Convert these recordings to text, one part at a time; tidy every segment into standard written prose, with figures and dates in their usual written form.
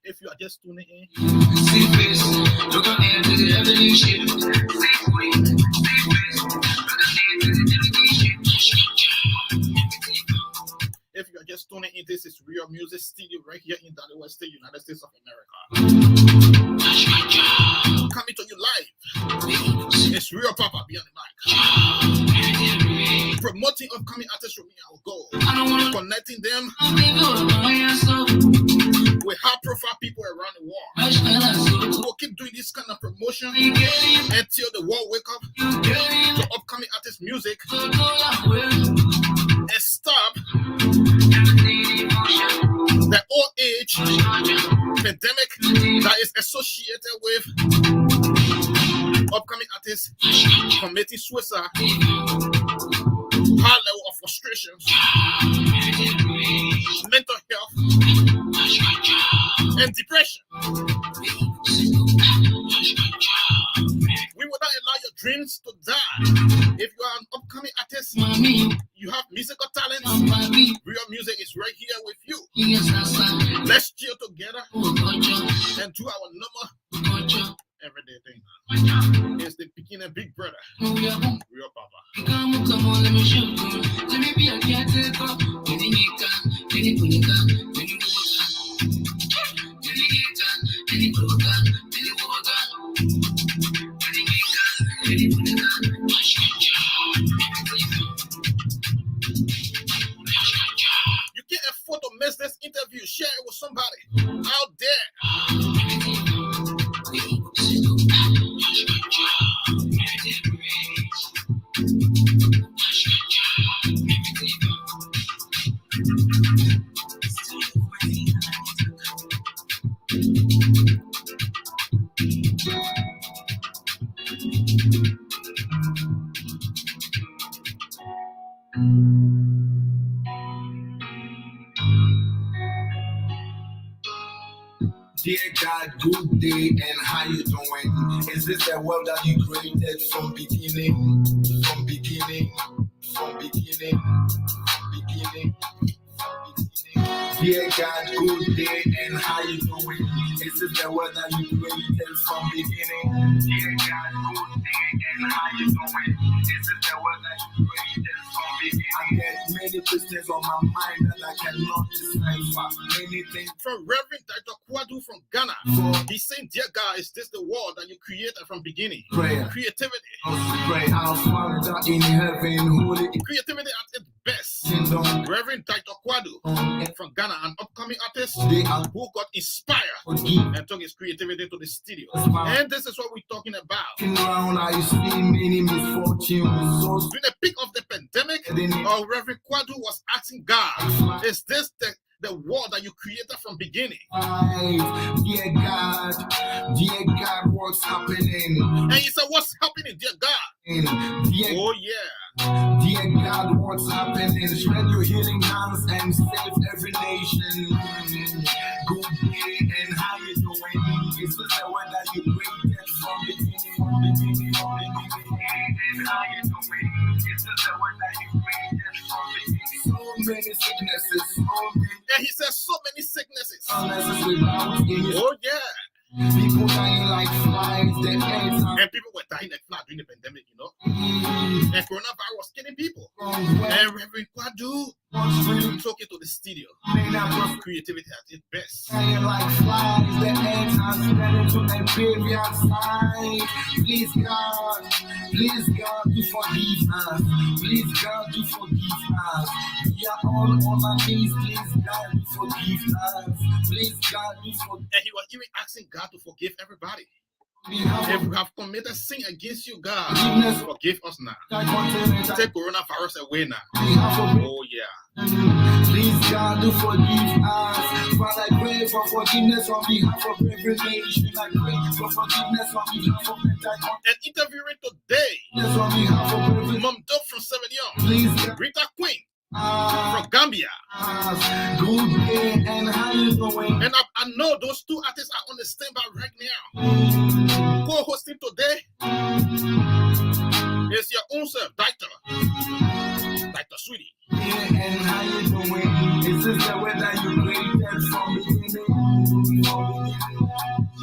If you are just tuning in, if you are just tuning in, this is Real Music Studio right here in the West United States of America. Coming to you live. It's Real Papa beyond the mic. Promoting upcoming artists from me, I'll go. Connecting them with high profile people around the world. We'll keep doing this kind of promotion until the world wake up to upcoming artist music and stop the old age pandemic that is associated with upcoming artists committing suicide, high level of frustration, mental health, and depression. We will not allow your dreams to die. If you are an upcoming artist, you have musical talent, Real Music is right here with you. Let's chill together and do our normal everyday thing. It's the beginning, big brother, Real Papa. Come on, let me show you. Let me be a caretaker. You can't afford to miss this interview. Share it with somebody out there. Dear God, good day, and how you doing? Is this the world that you created from beginning? From beginning? From beginning? From beginning? From beginning? Dear God, good day, and how you doing? Is this the world that you created from beginning? Dear God, good day, and how you doing? Is this the world that you created from beginning? I get many questions on my mind that I cannot decipher. Many things. From Reverend Dr. Kwadu from Ghana, he's saying, dear God, is this the world that you created from beginning? Prayer. Creativity. Pray, our Father in heaven, holy Creativity at its best. kingdom. Reverend Dr. Kwadu from Ghana, an upcoming artist They are who got inspired forgiven. and took his creativity to the studio. And this is what we're talking about. Looking around, I see many misfortunes. So During the peak of the pandemic, Reverend Kwadu was asking God, is this the world that you created from beginning? dear God, what's happening? And he said, what's happening, dear God? Dear, Oh yeah. dear God, what's happening? Spread your healing hands and save every nation. Good day, and how you doing? Is this the word that you created from beginning? From beginning, from beginning, and how you doing? Is this the word that you created from beginning? So many sicknesses, so many And he said, so many sicknesses. illnesses without any. Oh yeah. People dying like flies, the ants are And people were dying like flies during the pandemic, you know. And coronavirus was killing people. And Reverend Kwadu took it to the studio. Creativity at its best. flying like flies, the ants are spreading to Liberian side. Please God, do forgive us. Please God, do forgive us. We are all on our knees. Please God, do forgive us. Please God, do forgive. And he was even asking God to forgive everybody. If we have committed sin against you, God, forgive us now. Take coronavirus away now. Oh, yeah. Please God, do forgive us. Father, I pray for forgiveness on behalf of every nation. I pray for forgiveness on behalf of the And interviewing today, on behalf of every Mom Dog from 7 Young, Please God. Rita Queen from Gambia. Good day, and how you doing? And I know those two artists are on the standby right now. Co-hosting today is your own self, Dr. Sweetie. Yeah, and how you doing? Is this the way that you created from the beginning?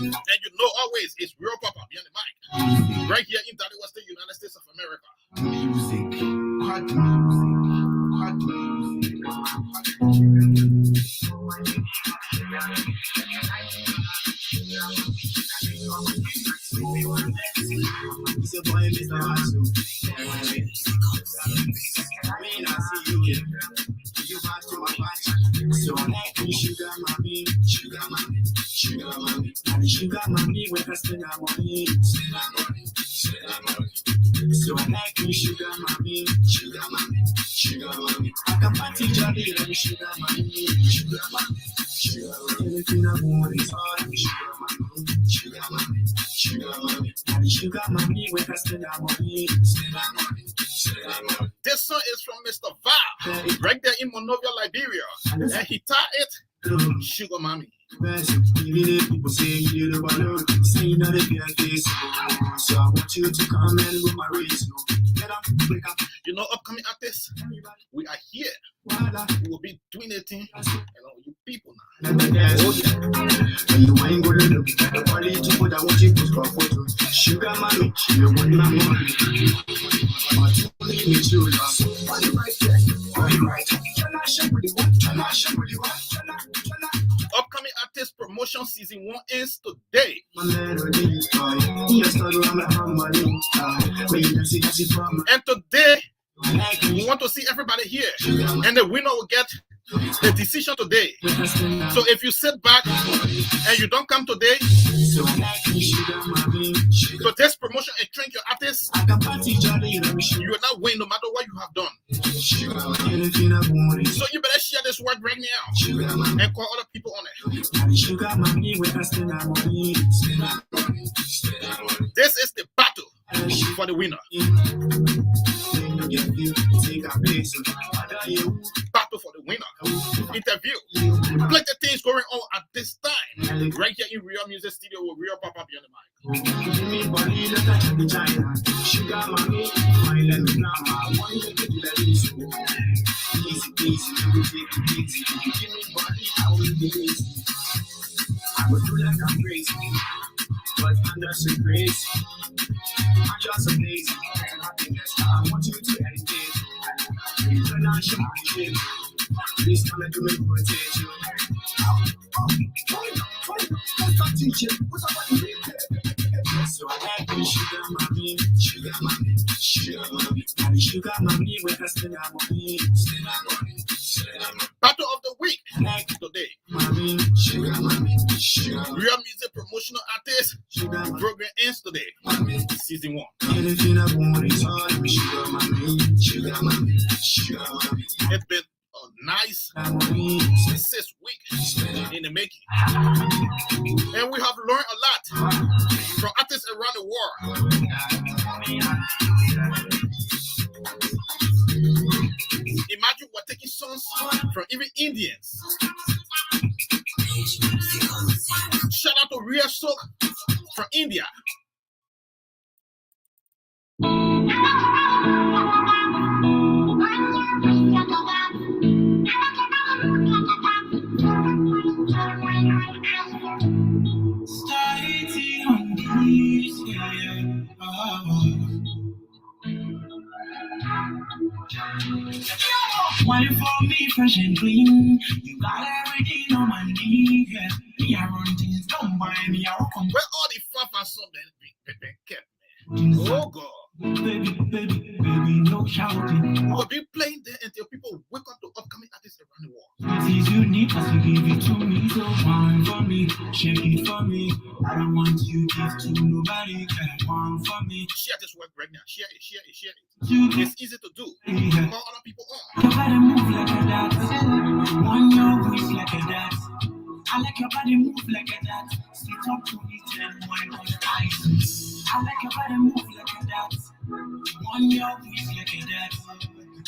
And you know always it's real Papa behind the mic. Right here in Dallas, the United States of America. Music. Hot music. Hot It's a boy, Mr. Hasu. When I see you here, you back to my batch. So I like me, sugar mommy, sugar mommy, sugar mommy. And the sugar mommy, when I spend our money, spend our money, spend our money. So I like me, sugar mommy, sugar mommy, sugar mommy. I can party jolly, and the sugar mommy, sugar mommy, sugar mommy. Everything I want is all sugar mommy, sugar mommy, sugar mommy. And the sugar mommy, when I spend our money, spend our money, spend our money. This song is from Mr. Val, right there in Monrovia, Liberia. And he tied it Sugar Mommy. People say you the value, say you know the face. So I want you to come and with my race. You know, upcoming artists, we are here. We will be doing a thing, and all you people now. Oh yeah. You ain't gonna look at the party to put I want you to for photo. Sugar mommy, you want my money. But you leave me too long. Why you right there? Why you right? Can I show you what? Can I show you what? Upcoming artist promotion season 1 ends today. And today, we want to see everybody here. And the winner will get the decision today. So if you sit back and you don't come today, so this promotion and train your artists, you will not win no matter what you have done. So you better share this word right now and call other people on it. This is the battle for the winner. Battle for the winner. Interview. Plenty of things going on at this time. Right here in Real Music Studio with Real Papa behind the mic. I would do like I'm crazy, but under some grace, I'm just amazing. And happiness, I want you to elevate. International shit. Please come and do me potato. So I like me, sugar mommy, sugar mommy, sugar mommy. And the sugar mommy, when I spend our money, spend our money, spend our money. Battle of the week today. Mommy, sugar mommy, sugar mommy. Real Music Promotional Artist program ends today. Season 1. Anything I want is all sugar mommy, sugar mommy, sugar mommy. It's been a nice 6 weeks in the making. And we have learned a lot from artists around the world. Imagine we're taking songs from even Indians. Shout out to Real Soak from India. Wine for me, fresh and clean. You got everything on my knee. Yeah, me I run things, don't buy me. I come. Where all the fafa some been kept, man. Oh God. Baby, no shouting. We'll be playing there until people wake up to upcoming artists around the world. It is unique as you give it to me. So wine for me, shake it for me. I don't want you to give to nobody. Wine for me. Share this work right now. Share it. You It's easy to do. yeah. Call other people on. Your body move like a that. On your waist like a that. I like your body move like a that. Sit up to me, and wine on the ice. I like your body move like a that. On your waist like a that.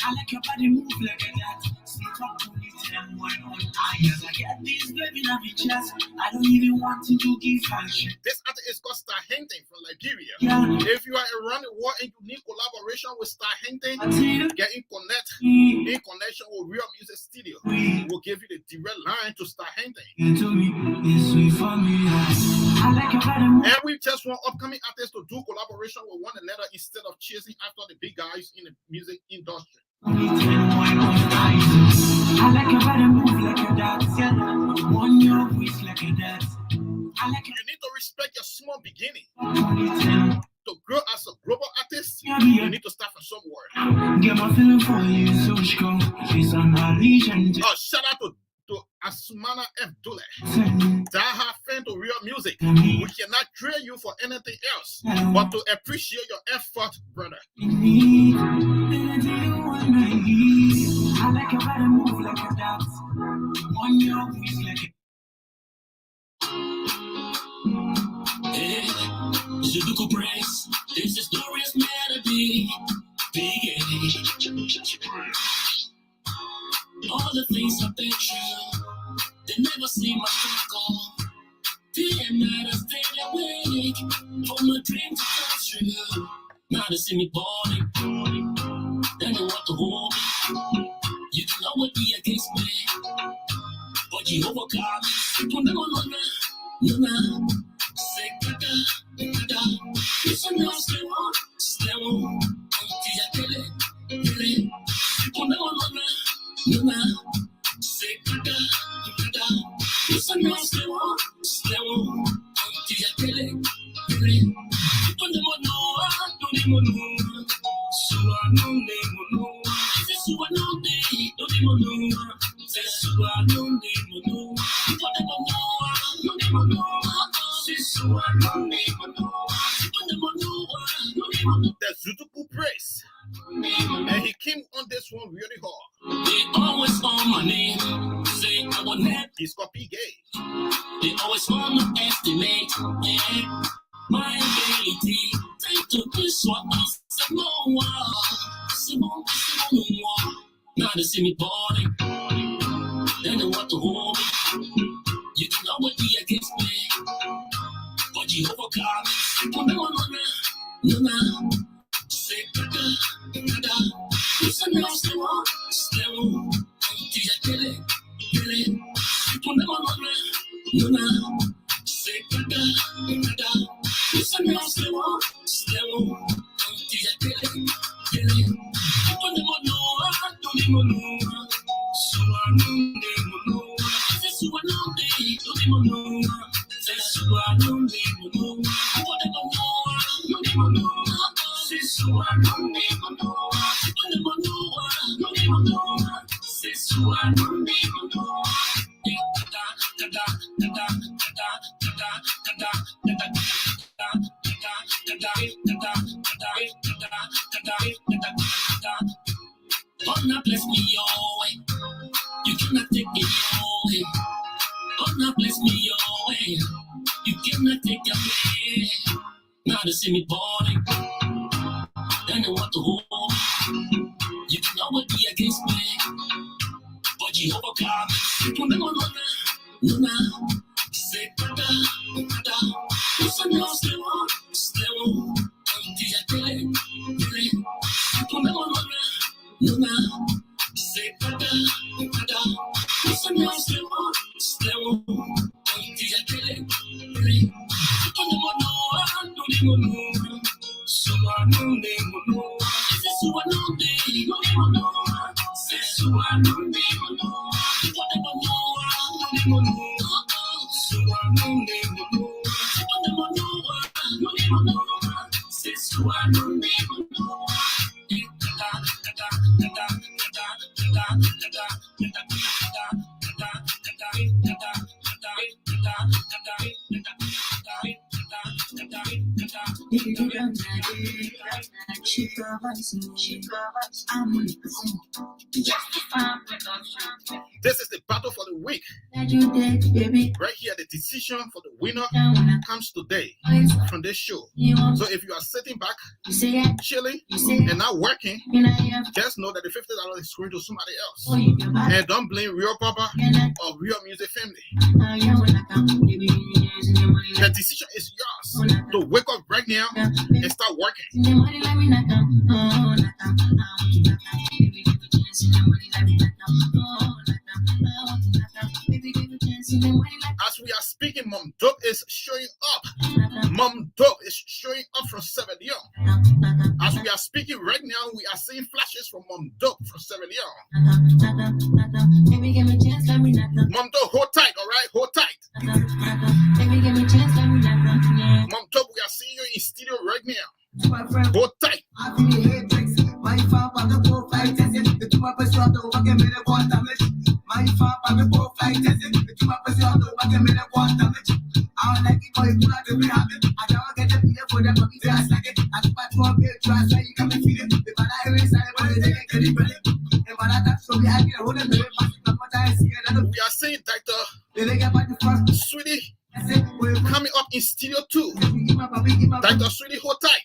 I like your body move like a that. Sit up to me, and wine on the ice. I get this baby in my chest. I don't even want to do give a shit. This artist is called Star Henting from Liberia. Yeah. If you are around the world and you need collaboration with Star Henting, I see you. get in connection with Real Music Studio. We'll give you the direct line to Star Henting. To me, it's sweet for me. I like your body move. And we just want upcoming artists to do collaboration with one another instead of chasing after the big guys in the music industry. I like your body move like a that. On your waist like a that. I like You need to respect your small beginning. your To grow as a global artist, you need to start from somewhere. get my feeling for you so strong. It's an allegiance. Oh, shout out to Asmana F. Dule. That have fan to Real Music. We cannot trade you for anything else, but to appreciate your effort, brother. I like your body move like a that. On your waist like a Zubuku praise. This is glorious melody. All the things I've been through, they never see my struggle. Day and night I stay awake for my dreams to come true. Now they see me balling, then they want to hold me. You can always be against me, but you overcome me. You never know. Say kada. Listen now, stay on. Until you kill it. You never know. Say kada. Listen now, stay on. Until you kill it. You never know. So I know. This is what I know. Don't even know. This is what I know. You never know. The Zutuku Praise. And he came on this one really hard. They always on my name, say I will never. He's called P. Gay. They always underestimate my ability. Take to this one, some more. Now they see me balling, then they want to hold me. You can always be against me, but you overcome me. No. Say kada. Listen now, stay on. Until you kill it. You never know. Say kada. Listen now, stay on. Until you kill it. You never know. So I know. This is what I know. This is what I know. Oh, bless me your way. You cannot take it your way. Oh, bless me your way. You cannot take it away. Now they see me balling, then they want to hold me. You can always be against me, but you overcome me. No. Say kada. Listen now, stay on. Until you kill it. No. Say kada. Listen now, stay on. Until you kill it. This is the battle for the week. Right here, the decision for the winner comes today from this show. So if you are sitting back, chilling, and not working, just know that the $50 is going to somebody else. And don't blame Real Papa or Real Music Family. The decision is yours to wake up right now and start working. As we are speaking, Mom Dope is showing up. Mom Dope is showing up from Sierra Leone. As we are speaking right now, we are seeing flashes from Mom Dope from Sierra Leone. Mom Dope, hold tight, all right? Hold tight. Mom Dope, we are seeing you in studio right now. Hold tight. We are seeing Dr. Sweetie coming up in studio 2. Dr. Sweetie, hold tight.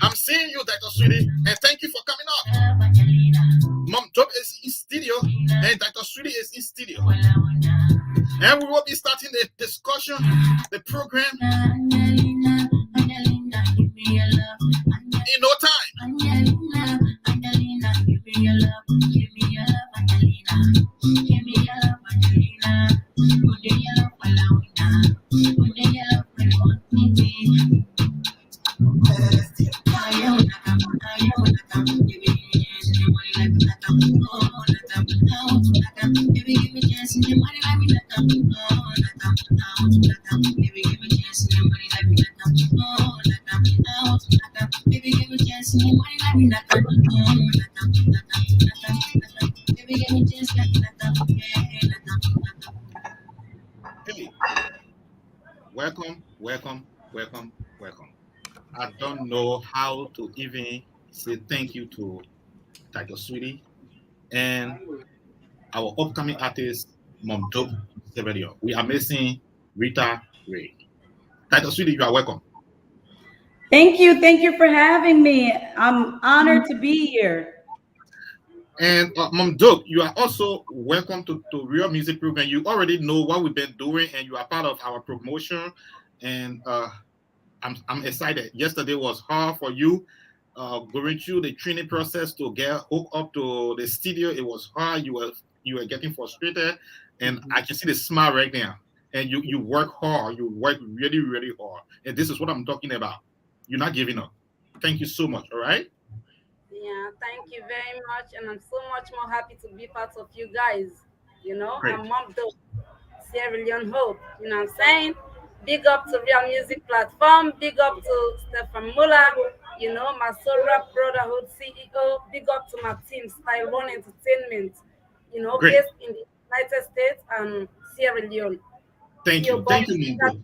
I'm seeing you, Dr. Sweetie, and thank you for coming up. Mom Dope is in studio, and Dr. Sweetie is in studio. And we will be starting the discussion, the program, in no time. Hey, welcome. I don't know how to even say thank you to Dr. Sweetie and our upcoming artist, Mom Dope Severio. We are missing Rita Ray. Dr. Sweetie, you are welcome. Thank you for having me. I'm honored to be here. And Mom Dope, you are also welcome to Real Music Program. You already know what we've been doing, and you are part of our promotion. And I'm excited. Yesterday was hard for you, going through the training process to get hooked up to the studio. It was hard. You were getting frustrated, and I can see the smile right now. And you work hard. You work really, really hard. And this is what I'm talking about. You're not giving up. Thank you so much. All right. Yeah, thank you very much, and I'm so much more happy to be part of you guys. Great. I'm Mom Dope, Sierra Leone Hope. You know what I'm saying? Big up to Real Music Platform. Big up to Stefan Muller. My Soul Rap Brotherhood CEO. Big up to my team, Style One Entertainment. Great. Based in the United States and Sierra Leone. Thank you, Mom Dope.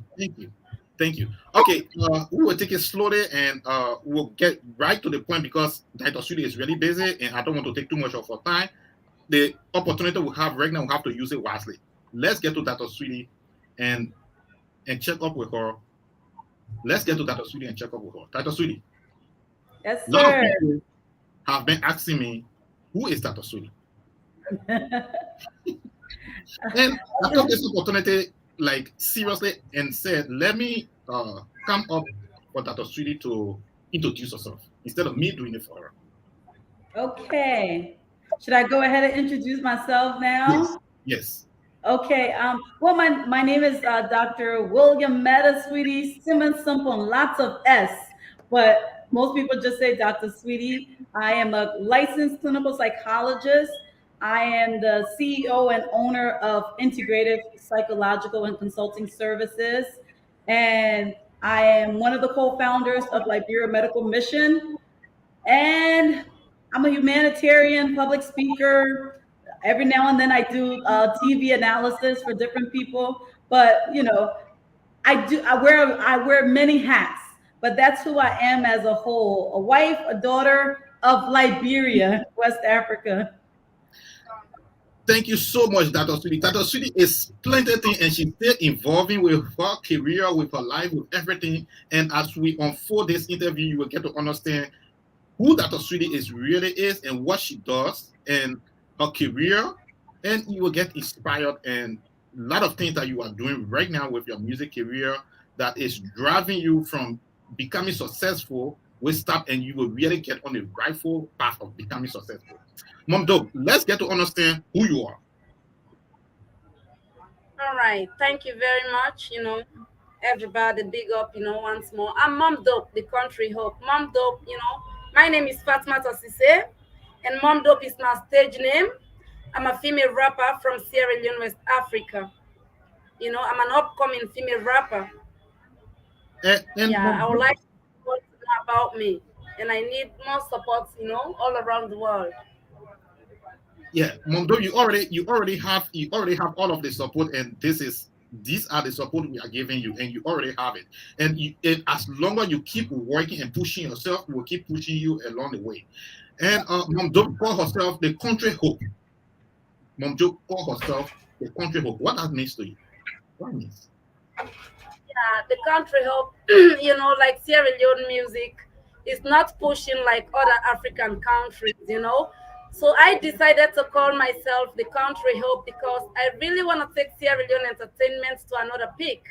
Thank you. Okay, we will take it slowly and we'll get right to the point because Dr. Sweetie is really busy and I don't want to take too much of her time. The opportunity we have right now, we have to use it wisely. Let's get to Dr. Sweetie and check up with her. Let's get to Dr. Sweetie and check up with her. Dr. Sweetie. Yes, A lot of sir. people have been asking me, who is Dr. Sweetie? And I took this opportunity seriously and said, let me come up for Dr. Sweetie to introduce herself instead of me doing it for her. Okay. Should I go ahead and introduce myself now? Yes. Okay. Well, my name is Dr. William Meta Sweetie Simmons Simple, lots of S, but most people just say Dr. Sweetie. I am a licensed clinical psychologist. I am the CEO and owner of Integrative Psychological and Consulting Services. and I am one of the co-founders of Liberia Medical Mission. And I'm a humanitarian public speaker. Every now and then I do TV analysis for different people, but I wear many hats. But that's who I am as a whole: a wife, a daughter of Liberia, West Africa. Thank you so much, Dr. Sweetie. Dr. Sweetie is plenty of things, and she's still evolving with her career, with her life, with everything. And as we unfold this interview, you will get to understand who Dr. Sweetie is really is and what she does and her career, and you will get inspired and a lot of things that you are doing right now with your music career that is driving you from becoming successful will stop and you will really get on the rightful path of becoming successful. Mom Dope, let's get to understand who you are. All right. Thank you very much. Everybody big up, once more. I'm Mom Dope, the country hope. Mom Dope, my name is Fatma Tosise, and Mom Dope is my stage name. I'm a female rapper from Sierra Leone, West Africa. I'm an upcoming female rapper. And Yeah, Mom I would Dope, like people to know about me. And I need more support, all around the world. yeah, Mondo, you already have all of the support, and these are the support we are giving you, and you already have it. And as long as you keep working and pushing yourself, we will keep pushing you along the way. And Mondo call herself the country hope. Mondo call herself the country hope. What that means to you? What means? The country hope, like Sierra Leone music is not pushing like other African countries. So I decided to call myself the country hope because I really want to take Sierra Leone entertainment to another peak.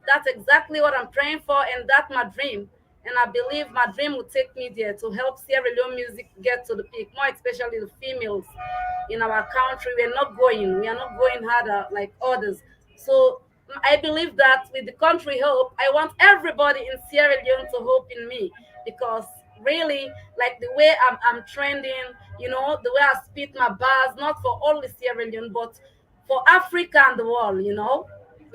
That's exactly what I'm praying for, and that's my dream. And I believe my dream will take me there to help Sierra Leone music get to the peak, more especially the females in our country. We are not going harder like others. So I believe that with the country hope, I want everybody in Sierra Leone to hope in me because really, like the way I'm trending, the way I spit my bars, not for only Sierra Leone, but for Africa and the world.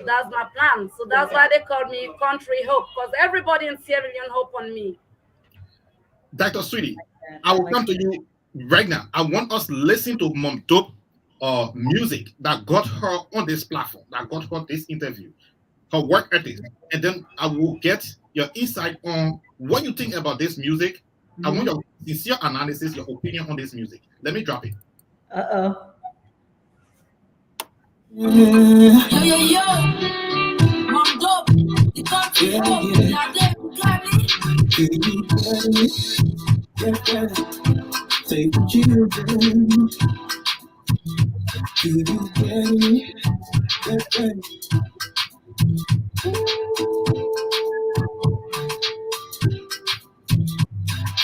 That's my plan. So that's why they call me Country Hope, because everybody in Sierra Leone hope on me. Dr. Sweetie, Yeah, I I will like come to you right now. I want us to listen to Mom Dope music that got her on this platform, that got her this interview, her work ethic. And then I will get your insight on what you think about this music. I want your sincere analysis, your opinion on this music. Let me drop it. Uh-oh. Yo, yo, yo, Mom Dope, the country hope, now they got me. Take the children, do you get me? Get ready.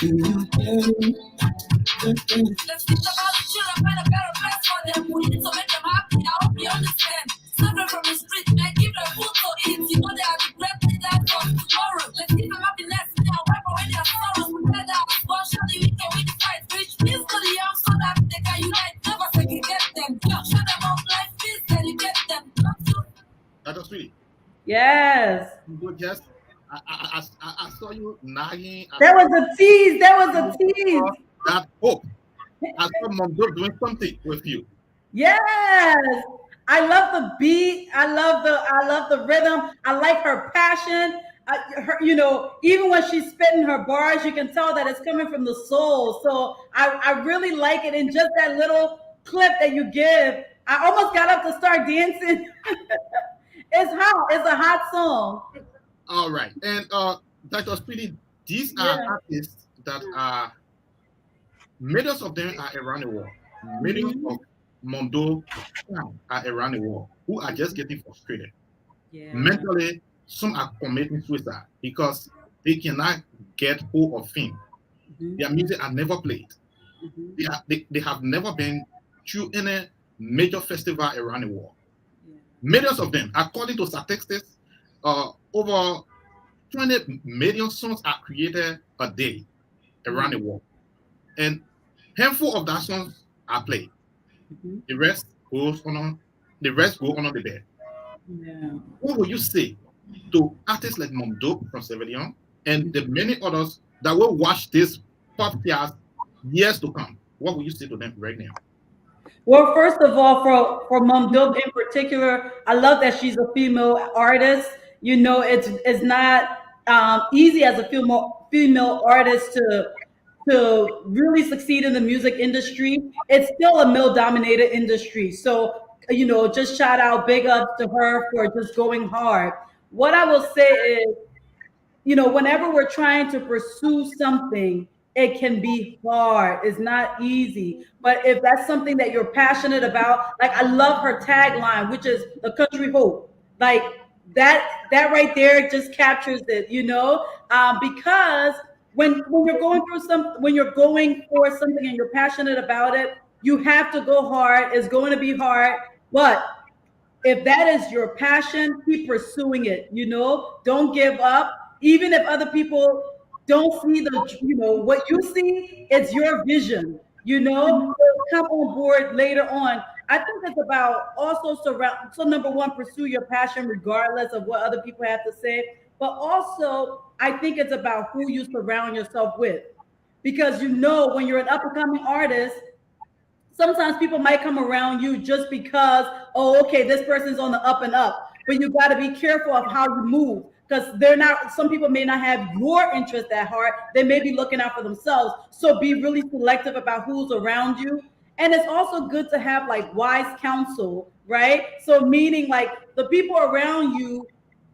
Do you get me? Let's think about the children, find a better place for them. We need to make them happy. I hope you understand. Suffering from the street, man, give them food to eat. You know they are the great leaders for tomorrow. Let's give them happiness. They are wipe away their sorrows. Together, one shot the weekend with the fight. Reach peace to the young so that they can unite. Never segregate them. Yo, show them all life peace, dedicate them. Dr. Sweetie, Yes. you just I saw you nagging. That was a tease. That was a tease. That hope. I saw Mom Dope doing something with you. Yes. I love the beat. I love the rhythm. I like her passion. Even when she's spitting her bars, you can tell that it's coming from the soul. So I really like it. And just that little clip that you give, I almost got up to start dancing. It's hot. It's a hot song. All right. And Dr. Speedy, these are Yeah. artists that are millions of them are around the world. Millions of Mondo are around the world who are just getting frustrated. Yeah. Mentally, some are committing suicide because they cannot get hold of fame. Their music are never played. They have never been to any major festival around the world. Millions of them, according to statistics, over 20 million songs are created a day around the world. And handful of that songs are played. The rest goes on the bed. Yeah. What will you say to artists like Mom Dope from Sierra Leone and the many others that will watch this podcast years to come? What will you say to them right now? Well, first of all, for Mom Dub in particular, I love that she's a female artist. You know, it's not easy as a female artist to really succeed in the music industry. It's still a male dominated industry. So, you know, just shout out, big ups to her for just going hard. What I will say is, you know, whenever we're trying to pursue something, it can be hard. It's not easy. But if that's something that you're passionate about, like I love her tagline, which is the country hope. Like that right there just captures it, you know, because when you're going through when you're going for something and you're passionate about it, you have to go hard. It's going to be hard, but if that is your passion, keep pursuing it. You know, don't give up. Even if other people don't see what you see, it's your vision. You know, so come on board later on. I think it's about also surround. So number one, pursue your passion regardless of what other people have to say. But also, I think it's about who you surround yourself with, because you know when you're an up and coming artist, sometimes people might come around you just because, oh, okay, this person's on the up and up. But you got to be careful of how you move, because they're not, some people may not have your interest at heart. They may be looking out for themselves. So be really selective about who's around you. And it's also good to have like wise counsel, right? So meaning like the people around you,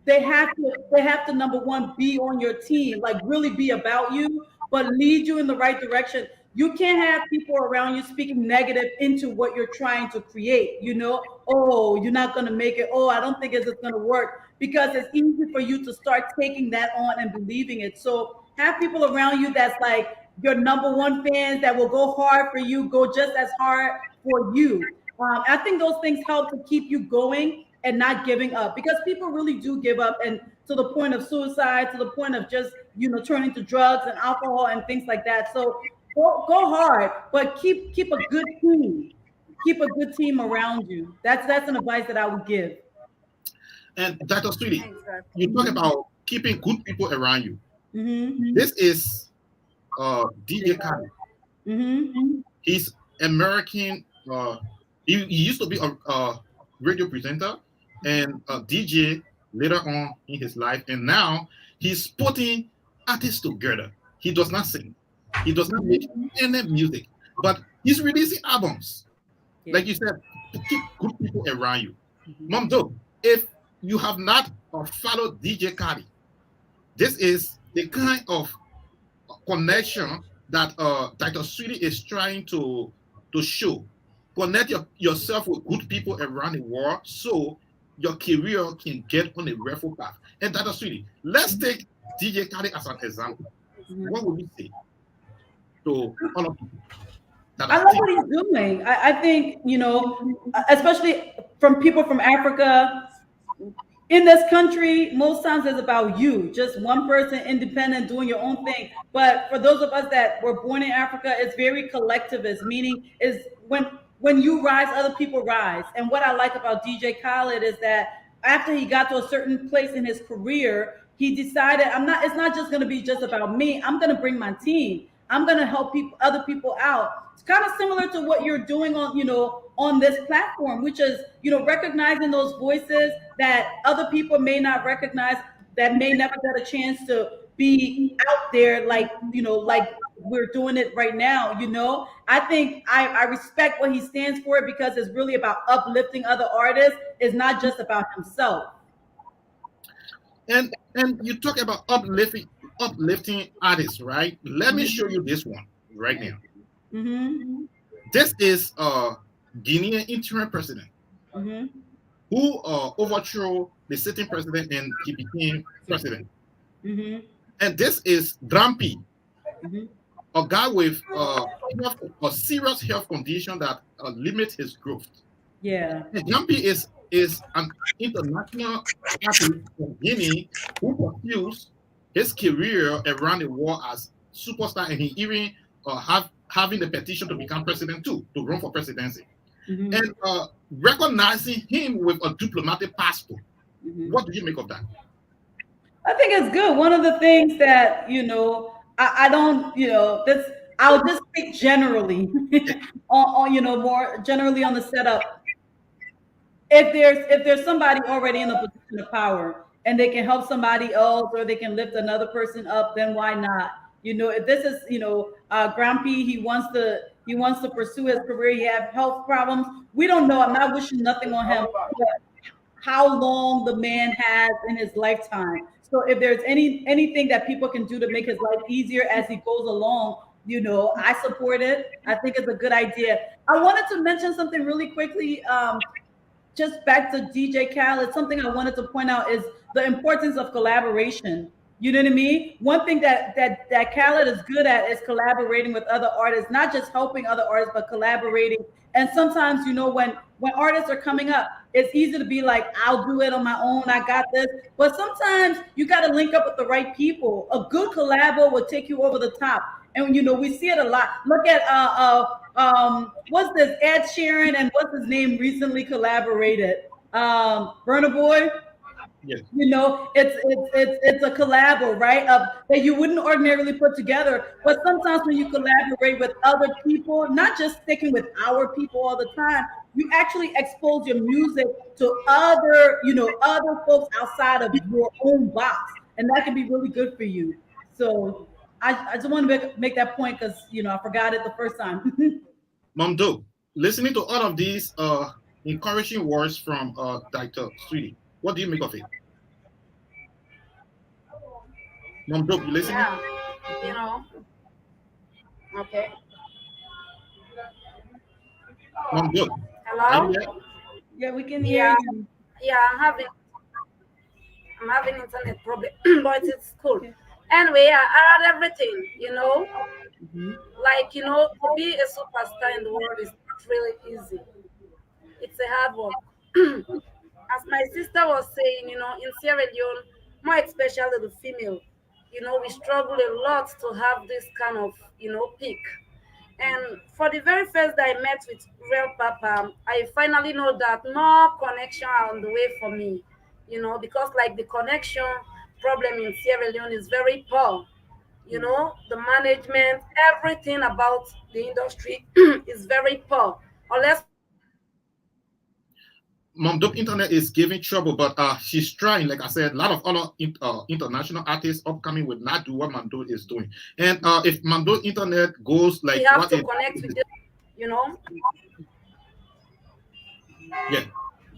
they have to number one be on your team, like really be about you, but lead you in the right direction. You can't have people around you speaking negative into what you're trying to create. You know, oh, you're not going to make it. Oh, I don't think it's going to work, because it's easy for you to start taking that on and believing it. So have people around you that's like your number one fans that will go hard for you, go just as hard for you. I think those things help to keep you going and not giving up, because people really do give up, and to the point of suicide, to the point of just turning to drugs and alcohol and things like that. So go hard, but keep a good team. Keep a good team around you. That's an advice that I would give. And Dr. Sweetie, Exactly. you talk about keeping good people around you. Mm-hmm. This is DJ Khaled. Mm-hmm. He's American. He used to be a radio presenter and a DJ later on in his life, and now he's putting artists together. He does not sing. He does not make any music, but he's releasing albums. Yeah. Like you said, to keep good people around you. Mhm. Mom Dope, if you have not followed DJ Khaled, this is the kind of connection that Dr. Sweetie is trying to show. Connect yourself with good people around the world so your career can get on a rightful path. And Dr. Sweetie, let's take DJ Khaled as an example. Mhm. What would you say to all of you that I are love what he's doing. I think, especially from people from Africa, in this country, most times it's about you, just one person, independent, doing your own thing. But for those of us that were born in Africa, it's very collectivist, meaning is when you rise, other people rise. And what I like about DJ Khaled is that after he got to a certain place in his career, he decided it's not just gonna be just about me. I'm gonna bring my team. I'm gonna help other people out. It's kind of similar to what you're doing on this platform, which is, recognizing those voices that other people may not recognize, that may never get a chance to be out there, like we're doing it right now. I think I respect what he stands for, because it's really about uplifting other artists. It's not just about himself. and you talk about uplifting artists, right? Let me show you this one right now. Mm-hmm. This is Guinean interim president Mm-hmm. who overthrew the sitting president and he became president. Mm-hmm. And this is Drampi, Mm-hmm. a guy with a serious health condition that limits his growth. Yeah. And Drampi is an international athlete from Guinea who pursues his career around the world as superstar, and he even having the petition to become president too, to run for presidency. Mm-hmm. And recognizing him with a diplomatic passport. Mm-hmm. What do you make of that? I think it's good. One of the things that, I don't, this, I'll just speak generally on, more generally on the setup. If there's somebody already in a position of power and they can help somebody else or they can lift another person up, then why not? If this is, Grumpy, he wants to pursue his career, he have health problems. We don't know. I'm not wishing nothing on him, but how long the man has in his lifetime. So if there's anything that people can do to make his life easier as he goes along, I support it. I think it's a good idea. I wanted to mention something really quickly. Just back to DJ Khaled, something I wanted to point out is the importance of collaboration. You know what I mean? One thing that Khaled is good at is collaborating with other artists, not just helping other artists, but collaborating. And sometimes, when artists are coming up, it's easy to be like, I'll do it on my own. I got this. But sometimes you got to link up with the right people. A good collabo will take you over the top. And we see it a lot. Look at what's this? Ed Sheeran and what's his name recently collaborated. Burna Boy. Yes. It's a collabo, right? That you wouldn't ordinarily put together. But sometimes when you collaborate with other people, not just sticking with our people all the time, you actually expose your music to other folks outside of your own box, and that can be really good for you. So I just want to make that point because I forgot it the first time. Mamdo, listening to all of these encouraging words from Dr. Sweetie, what do you make of it? Mamdo, you listening? Yeah, you know. Okay. Mamdo, are you Hello. there? Yeah, we can hear Yeah, you. yeah. I'm having internet problem, but it's cool. Okay. Anyway, I had everything. Mhm. Like to be a superstar in the world is not really easy. It's a hard work. As my sister was saying, in Sierra Leone, more especially the female, we struggle a lot to have this kind of, peak. And for the very first day I met with real Papa, I finally know that more connection are on the way for me, because like the connection problem in Sierra Leone is very poor. The management, everything about the industry is very poor. Unless Mamdo internet is giving trouble, but she's trying. Like I said, a lot of other international artists upcoming will not do what Mamdo is doing. And if Mamdo internet goes we like have what to it, connect with them, you know. yeah.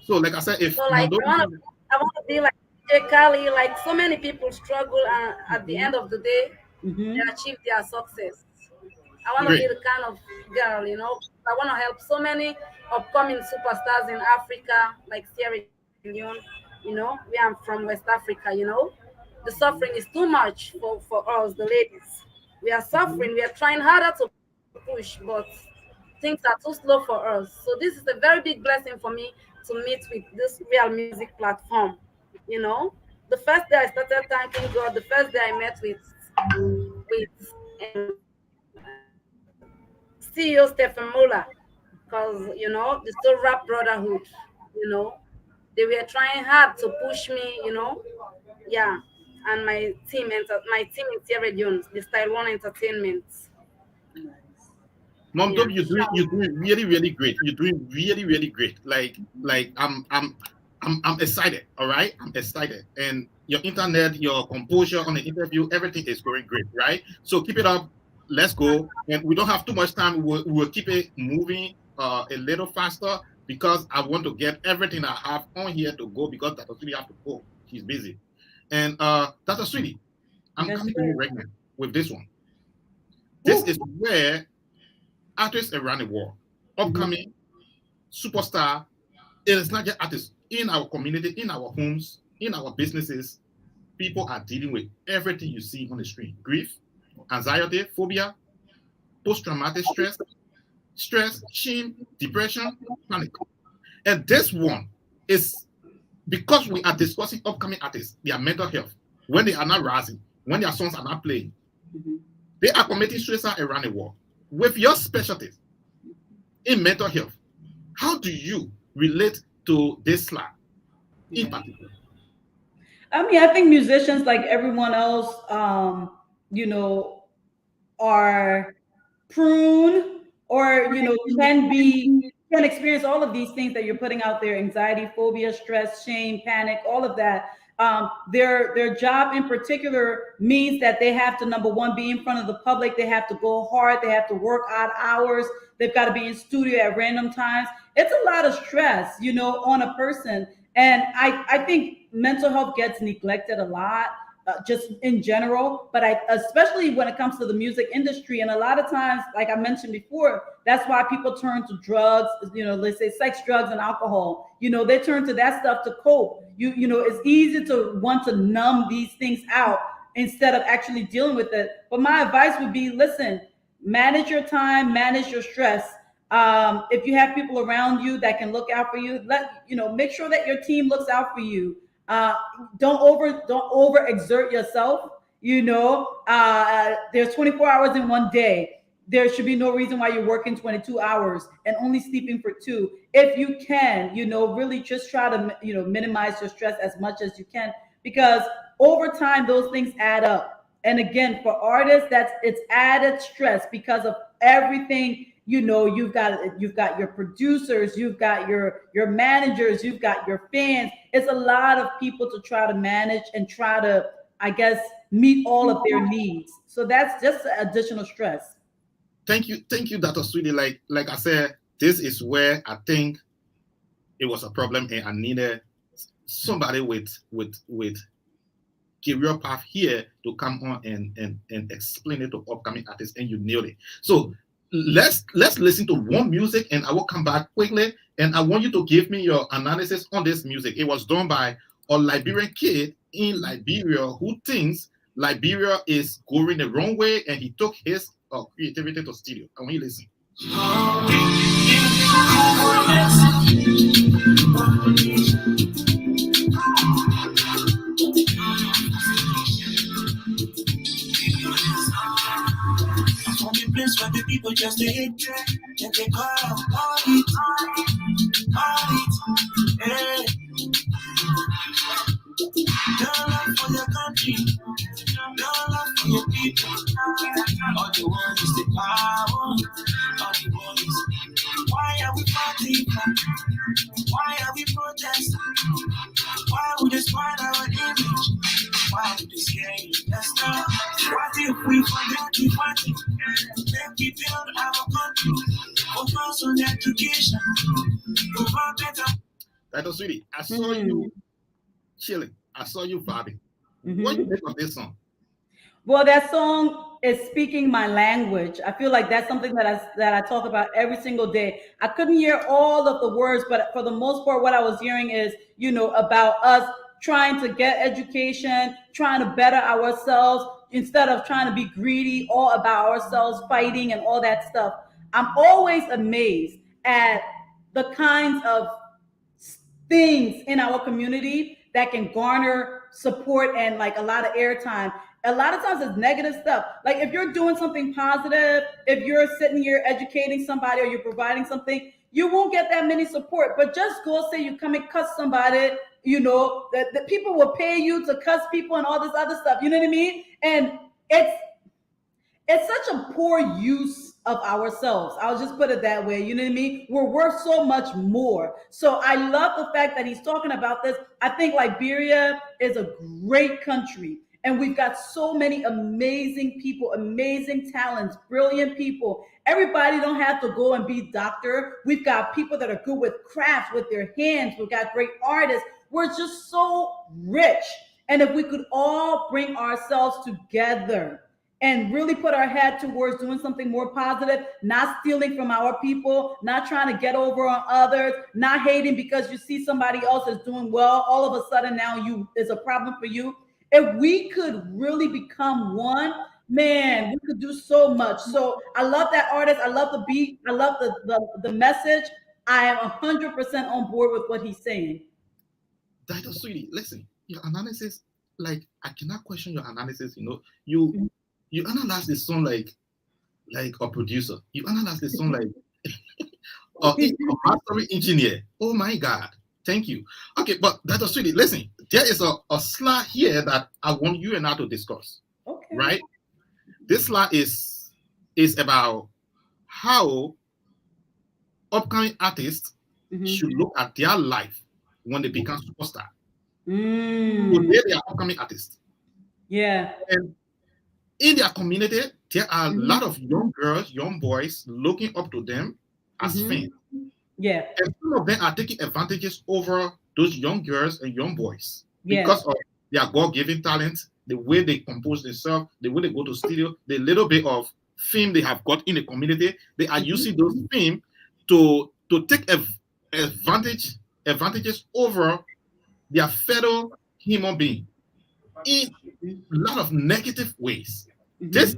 So like I said, if So like Mamdo internet, I want to be like J. Kali. Like so many people struggle, and at the Mhm. end of the day, they Mhm. achieve their success. I want to be great. the kind of girl, I want to help so many upcoming superstars in Africa, like Sierra Leone. Where I'm from, West Africa. The suffering is too much for us, the ladies. We are suffering. Mhm. We are trying harder to push, but things are too slow for us. So this is a very big blessing for me to meet with this real music platform. You know, the first day I started thanking God, the first day I met with CEO Stephen Muller, because the Soul Brotherhood, you know, they were trying hard to push me, yeah, and my team in Sierra Leone, the Style One Entertainment, Nice. Mamdo, yeah, you're doing really, really great. You're doing really, really great. Like I'm excited. All right, I'm excited. And your internet, your composure on the interview, everything is going great. Right. So keep it up. Let's go. And we don't have too much time. We'll keep it moving a little faster because I want to get everything I have on here to go because Dr. Sweetie have to go. She's busy. And Dr. Sweetie, I'm Yes, coming to you sir. right now with this one. This Woo. is where artists around the world, Mhm. upcoming superstar. It is not just artists in our community, in our homes, in our businesses. People are dealing with everything you see on the screen: grief, anxiety, phobia, post-traumatic stress, shame, depression, panic. And this one is because we are discussing upcoming artists, their mental health, when they are not rising, when their songs are not playing, Mhm. they are committing suicide around the world. With your specialties in mental health, how do you relate to this slide in Yeah. particular? I mean, I think musicians, like everyone else, you know, are prune or can experience all of these things that you're putting out there: anxiety, phobia, stress, shame, panic, all of that. Their job in particular means that they have to, number one, be in front of the public. They have to go hard. They have to work odd hours. They've got to be in studio at random times. It's a lot of stress, on a person. And I think mental health gets neglected a lot, just in general, but especially when it comes to the music industry. And a lot of times, like I mentioned before, that's why people turn to drugs, let's say sex, drugs, and alcohol. They turn to that stuff to cope. It's easy to want to numb these things out instead of actually dealing with it. But my advice would be, listen, manage your time, manage your stress. If you have people around you that can look out for you, make sure that your team looks out for you. uh, don't over exert yourself. There's 24 hours in one day. There should be no reason why you're working 22 hours and only sleeping for 2. If you can, really just try to minimize your stress as much as you can, because over time those things add up. And again, for artists, it's added stress because of everything. You've got your producers, you've got your managers, you've got your fans. It's a lot of people to try to manage and try to, I guess, meet all of their needs. So that's just additional stress. Thank you, Dr. Sweetie. Like I said, this is where I think it was a problem, and I needed somebody with career path here to come on and explain it to upcoming artists, and you nailed it. So let's listen to one music, and I will come back quickly, and I want you to give me your analysis on this music. It was done by a Liberian kid in Liberia who thinks Liberia is going the wrong way, and he took his creativity to studio. I want you to listen. From the place where the people just hate, and they call it, hey. Your love for your country, your love for your people. All you want is the power, all you want is. Why are we fighting? Why are we protesting? Why would they spoil our image? Why would they scare us now? What if we forget to fight it? Then we build our country, focus on education, provide better. That was sweetie. I saw you chilling. I saw you vibing. What do you think of this song? Well, that song is speaking my language. I feel like that's something that I talk about every single day. I couldn't hear all of the words, but for the most part, what I was hearing is, about us trying to get education, trying to better ourselves instead of trying to be greedy, all about ourselves, fighting and all that stuff. I'm always amazed at the kinds of things in our community that can garner support and like a lot of airtime. A lot of times it's negative stuff. Like if you're doing something positive, if you're sitting here educating somebody or you're providing something, you won't get that many support. But just go say you come and cuss somebody, that people will pay you to cuss people and all this other stuff. You know what I mean? And it's such a poor use of ourselves. I'll just put it that way. You know what I mean? We're worth so much more. So I love the fact that he's talking about this. I think Liberia is a great country. And we've got so many amazing people, amazing talents, brilliant people. Everybody don't have to go and be doctor. We've got people that are good with crafts, with their hands. We've got great artists. We're just so rich. And if we could all bring ourselves together and really put our head towards doing something more positive, not stealing from our people, not trying to get over on others, not hating because you see somebody else is doing well, all of a sudden now is a problem for you. If we could really become one, man, we could do so much. So I love that artist. I love the beat. I love the message. I am 100% on board with what he's saying. Dr. Sweetie, listen, your analysis, like I cannot question your analysis. You analyze the song like a producer. You analyze the song like a mastering engineer. Oh my God. Thank you. Okay, but Dr. Sweetie, listen, there is a slide here that I want you and I to discuss. Okay. Right? This slide is about how upcoming artists should look at their life when they become superstar. Today they are upcoming artists. Yeah. And in their community, there are a lot of young girls, young boys looking up to them as fans. Yeah. And some of them are taking advantages over those young girls and young boys Yeah. because of their God-given talent, the way they compose themselves, the way they go to studio, the little bit of fame they have got in the community. They are using those fame to take advantages over their fellow human being in a lot of negative ways. This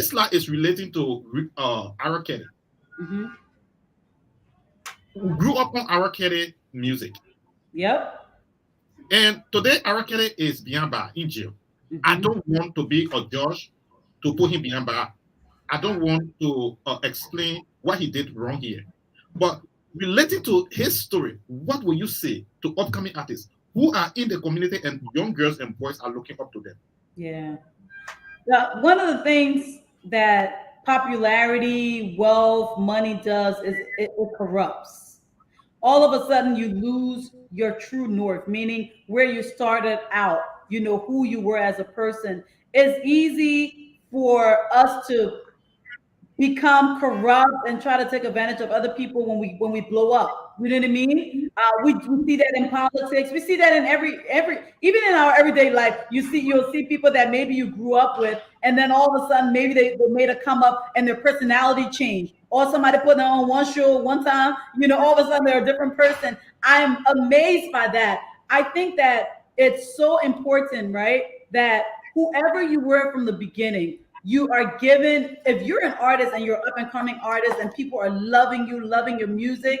slide is relating to Ara Kelly. We grew up on Ara Kelly music. Yep. And today Ara Kelly is behind bar in jail. I don't want to be a judge to put him behind bar. I don't want to explain what he did wrong here. But relating to his story, what will you say to upcoming artists who are in the community and young girls and boys are looking up to them? Yeah. One of the things that popularity, wealth, money does is it corrupts. All of a sudden, you lose your true north, meaning where you started out, you know, who you were as a person. It's easy for us to become corrupt and try to take advantage of other people when we blow up. You know what I mean? We see that in politics. We see that in every even in our everyday life. You'll see people that maybe you grew up with, and then all of a sudden maybe they made a come up and their personality changed. Or somebody put them on one show one time, you know, all of a sudden they're a different person. I'm amazed by that. I think that it's so important, right? That whoever you were from the beginning, you are given, if you're an artist and you're up and coming artist and people are loving you, loving your music.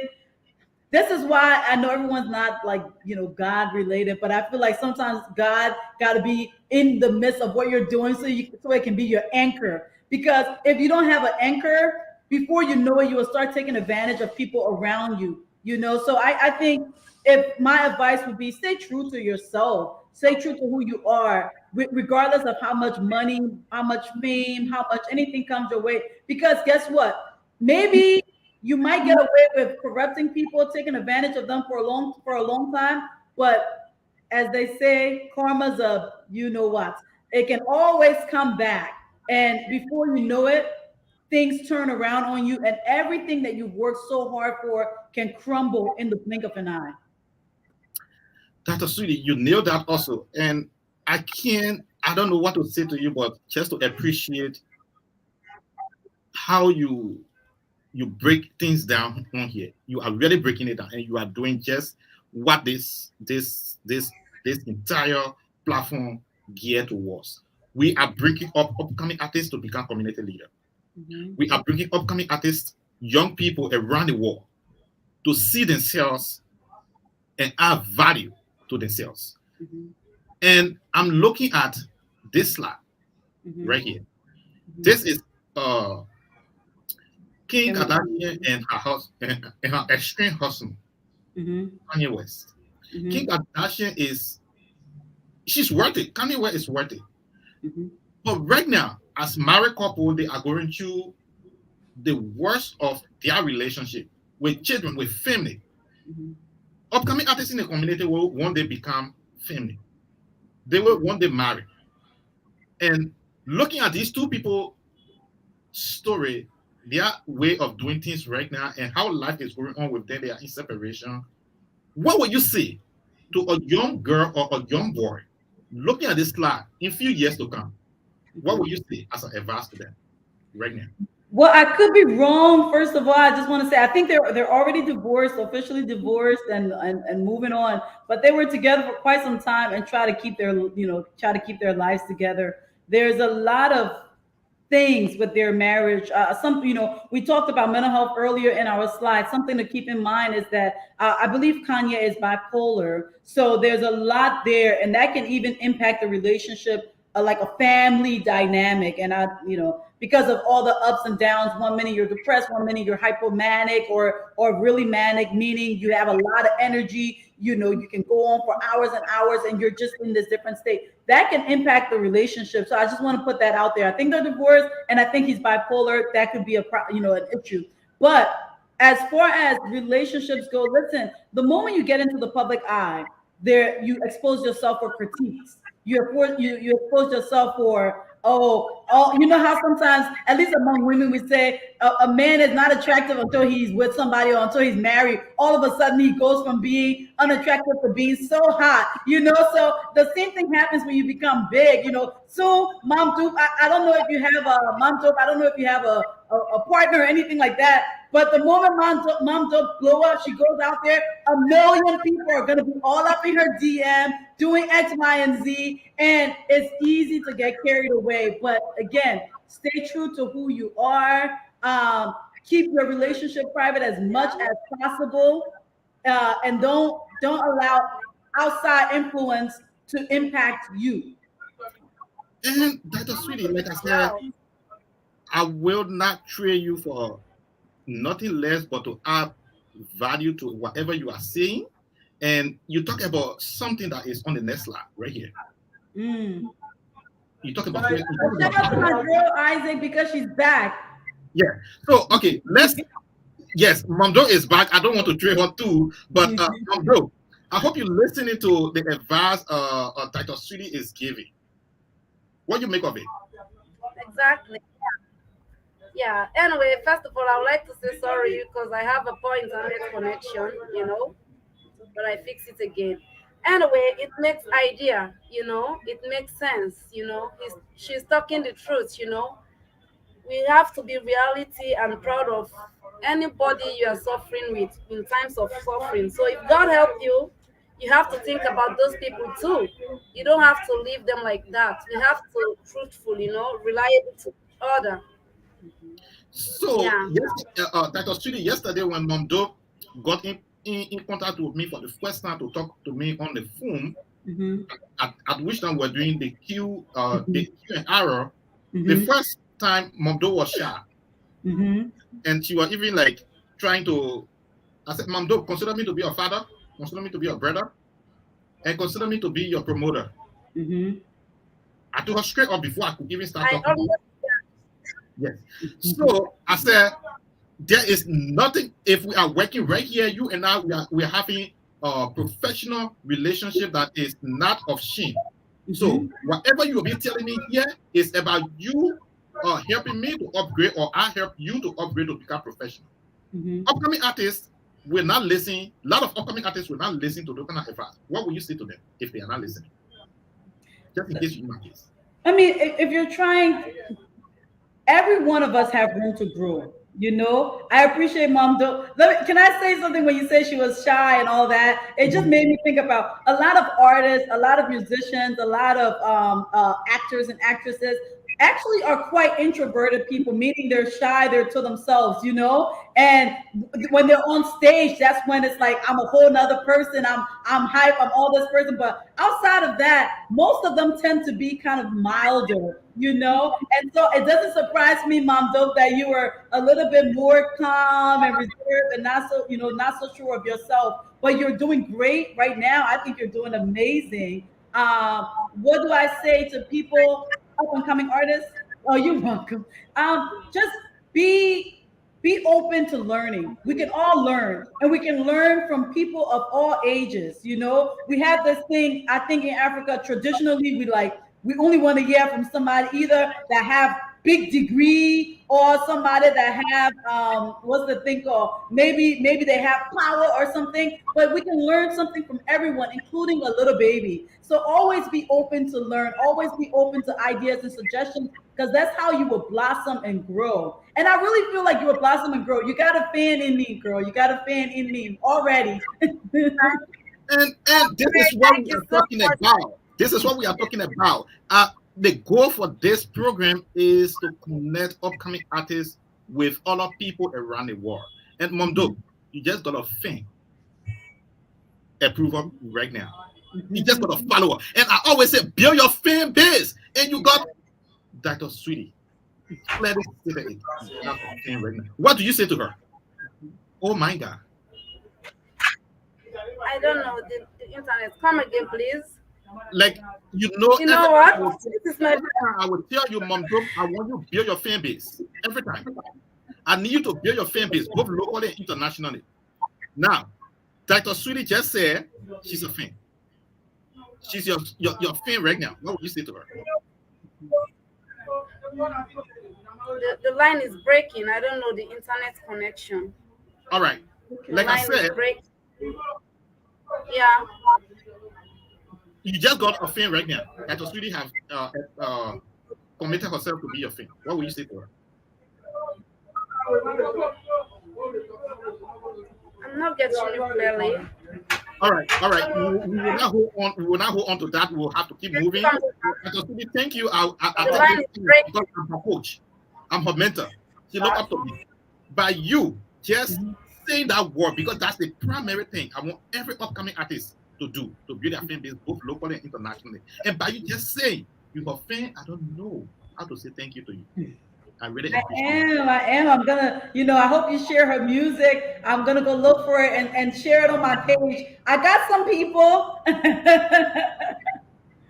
This is why I know everyone's not like, you know, God related, but I feel like sometimes God got to be in the midst of what you're doing so it can be your anchor. Because if you don't have an anchor, before you know it, you will start taking advantage of people around you. You know, so I think if my advice would be stay true to yourself, stay true to who you are, regardless of how much money, how much fame, how much anything comes your way. Because guess what? Maybe you might get away with corrupting people, taking advantage of them for a long time, but as they say, karma's a you know what. It can always come back, and before you know it, things turn around on you, and everything that you've worked so hard for can crumble in the blink of an eye. Dr. Sweetie, you nailed that also. And I don't know what to say to you, but just to appreciate how you break things down on here. You are really breaking it down and you are doing just what this entire platform geared towards. We are bringing up upcoming artists to become community leader. We are bringing upcoming artists, young people around the world to see themselves and add value to themselves. And I'm looking at this slide right here. This is King Kardashian and her extreme husband, Kanye West. King Kardashian she's worth it. Kanye West is worth it. But right now, as married couple, they are going through the worst of their relationship with children, with family. Upcoming artists in the community will one day become family. They will one day marry. And looking at these two people story, their way of doing things right now and how life is going on with them, they are in separation. What would you say to a young girl or a young boy looking at this slide in a few years to come? What would you say as an advice to them right now? Well, I could be wrong. First of all, I just want to say I think they're already divorced, officially divorced, and moving on. But they were together for quite some time and try to keep their lives together. There's a lot of things with their marriage. We talked about mental health earlier in our slide. Something to keep in mind is that I believe Kanye is bipolar, so there's a lot there, and that can even impact the relationship, like a family dynamic. And because of all the ups and downs, 1 minute you're depressed, 1 minute you're hypomanic or really manic, meaning you have a lot of energy. you can go on for hours and hours and you're just in this different state. That can impact the relationship. So I just want to put that out there. I think they're divorced and I think he's bipolar. That could be an issue. But as far as relationships go, listen, the moment you get into the public eye, there you expose yourself for critiques. You expose yourself for you know how sometimes, at least among women, we say a man is not attractive until he's with somebody or until he's married. All of a sudden, he goes from being unattractive to being so hot. So the same thing happens when you become big. So, Mom Duke, I don't know if you have a Mom Duke. I don't know if you have a partner or anything like that. But the moment Mom Duke blow up, she goes out there. A million people are gonna be all up in her DM doing X, Y, and Z, and it's easy to get carried away. But again, stay true to who you are. Keep your relationship private as much as possible, and don't allow outside influence to impact you. And Dr. Sweetie, like I said, I will not trade you for nothing less but to add value to whatever you are saying. And you talk about something that is on the next slide right here. Mm. You talk about. Shout out to my girl Isaac because she's back. Yeah. So okay, Yes, Mamdo is back. I don't want to trade her too, but Mamdo, I hope you're listening to the advice Dr. Sweetie is giving. What do you make of it? Exactly. Yeah. Anyway, first of all, I would like to say sorry because I have a poor internet connection, but I fix it again. Anyway, it makes it makes sense. She's talking the truth. We have to be reality and proud of anybody you are suffering with in times of suffering. So if God help you, you have to think about those people too. You don't have to leave them like that. You have to truthful, reliable to each other. So, Yeah. yes, Dr. Sweetie, yesterday when Mamdo got in contact with me for the first time to talk to me on the phone, at which time we're doing the Q and R, the first time Mamdo was shy. And she was even like trying to, I said, Mamdo, consider me to be your father, consider me to be your brother, and consider me to be your promoter. I told her straight up before I could even start I talking. almost Yes. So I said, there is nothing, if we are working right here, you and I, we are having a professional relationship that is not of shame. So whatever you will be telling me here is about you helping me to upgrade, or I help you to upgrade to become professional. Upcoming artists will not listen. A lot of upcoming artists will not listen to those kind of advice. What will you say to them if they are not listening? Just in case you might case. I mean, if you're trying, every one of us have room to grow. I appreciate Mom. Can I say something? When you say she was shy and all that, it just made me think about a lot of artists, a lot of musicians, a lot of actors and actresses actually are quite introverted people, meaning they're shy, they're to themselves. And when they're on stage, that's when it's like I'm a whole nother person. I'm hype, I'm all this person. But outside of that, most of them tend to be kind of milder. And so it doesn't surprise me, Mom Dope, that you were a little bit more calm and reserved and not so sure of yourself. But you're doing great right now. I think you're doing amazing. What do I say to people, up and coming artists? Oh, you're welcome. Just be open to learning. We can all learn, and we can learn from people of all ages. We have this thing, I think, in Africa. Traditionally, we only want to hear from somebody either that have big degree or somebody that have what's the thing called, maybe they have power or something. But we can learn something from everyone, including a little baby. So always be open to learn, always be open to ideas and suggestions, because that's how you will blossom and grow. And I really feel like you will blossom and grow. You got a fan in me, girl. You got a fan in me already. And this is what we are talking about. This is what we are talking about. The goal for this program is to connect upcoming artists with other people around the world. And Momdo, you just got a fan approval right now. You just got a follower. And I always say, build your fan base. And you got Dr. Sweetie. Let us say that right now. What do you say to her? Oh my God. I don't know the internet. Come again, please. Like, you know, You every know time what? This is my every time I will tell you, Mom, Dom, I want you to build your fan base. Every time. I need you to build your fan base, both locally and internationally. Now, Dr. Sweetie just said she's a fan. She's your fan right now. What would you say to her? the line is breaking. I don't know the internet connection. All right. The Like I line is said, breaking. Yeah. you just got a fan right now. Dr. Sweetie have committed herself to be your fan. What would you say to her? I'm not getting you clearly. All right. We will not hold on. We will not hold on to that. We'll have to keep moving. Dr. Sweetie, thank you. I'll The take line this is breaking. because I'm her coach. I'm her mentor. She look up to me. By you just saying that word, because that's the primary thing I want every upcoming artist to do, to build their fan base both locally and internationally. And by you just saying you are fan, I don't know how to say thank you to you. I really appreciate it. I am. I'm gonna, I hope you share her music. I'm gonna go look for it and share it on my page. I got some people.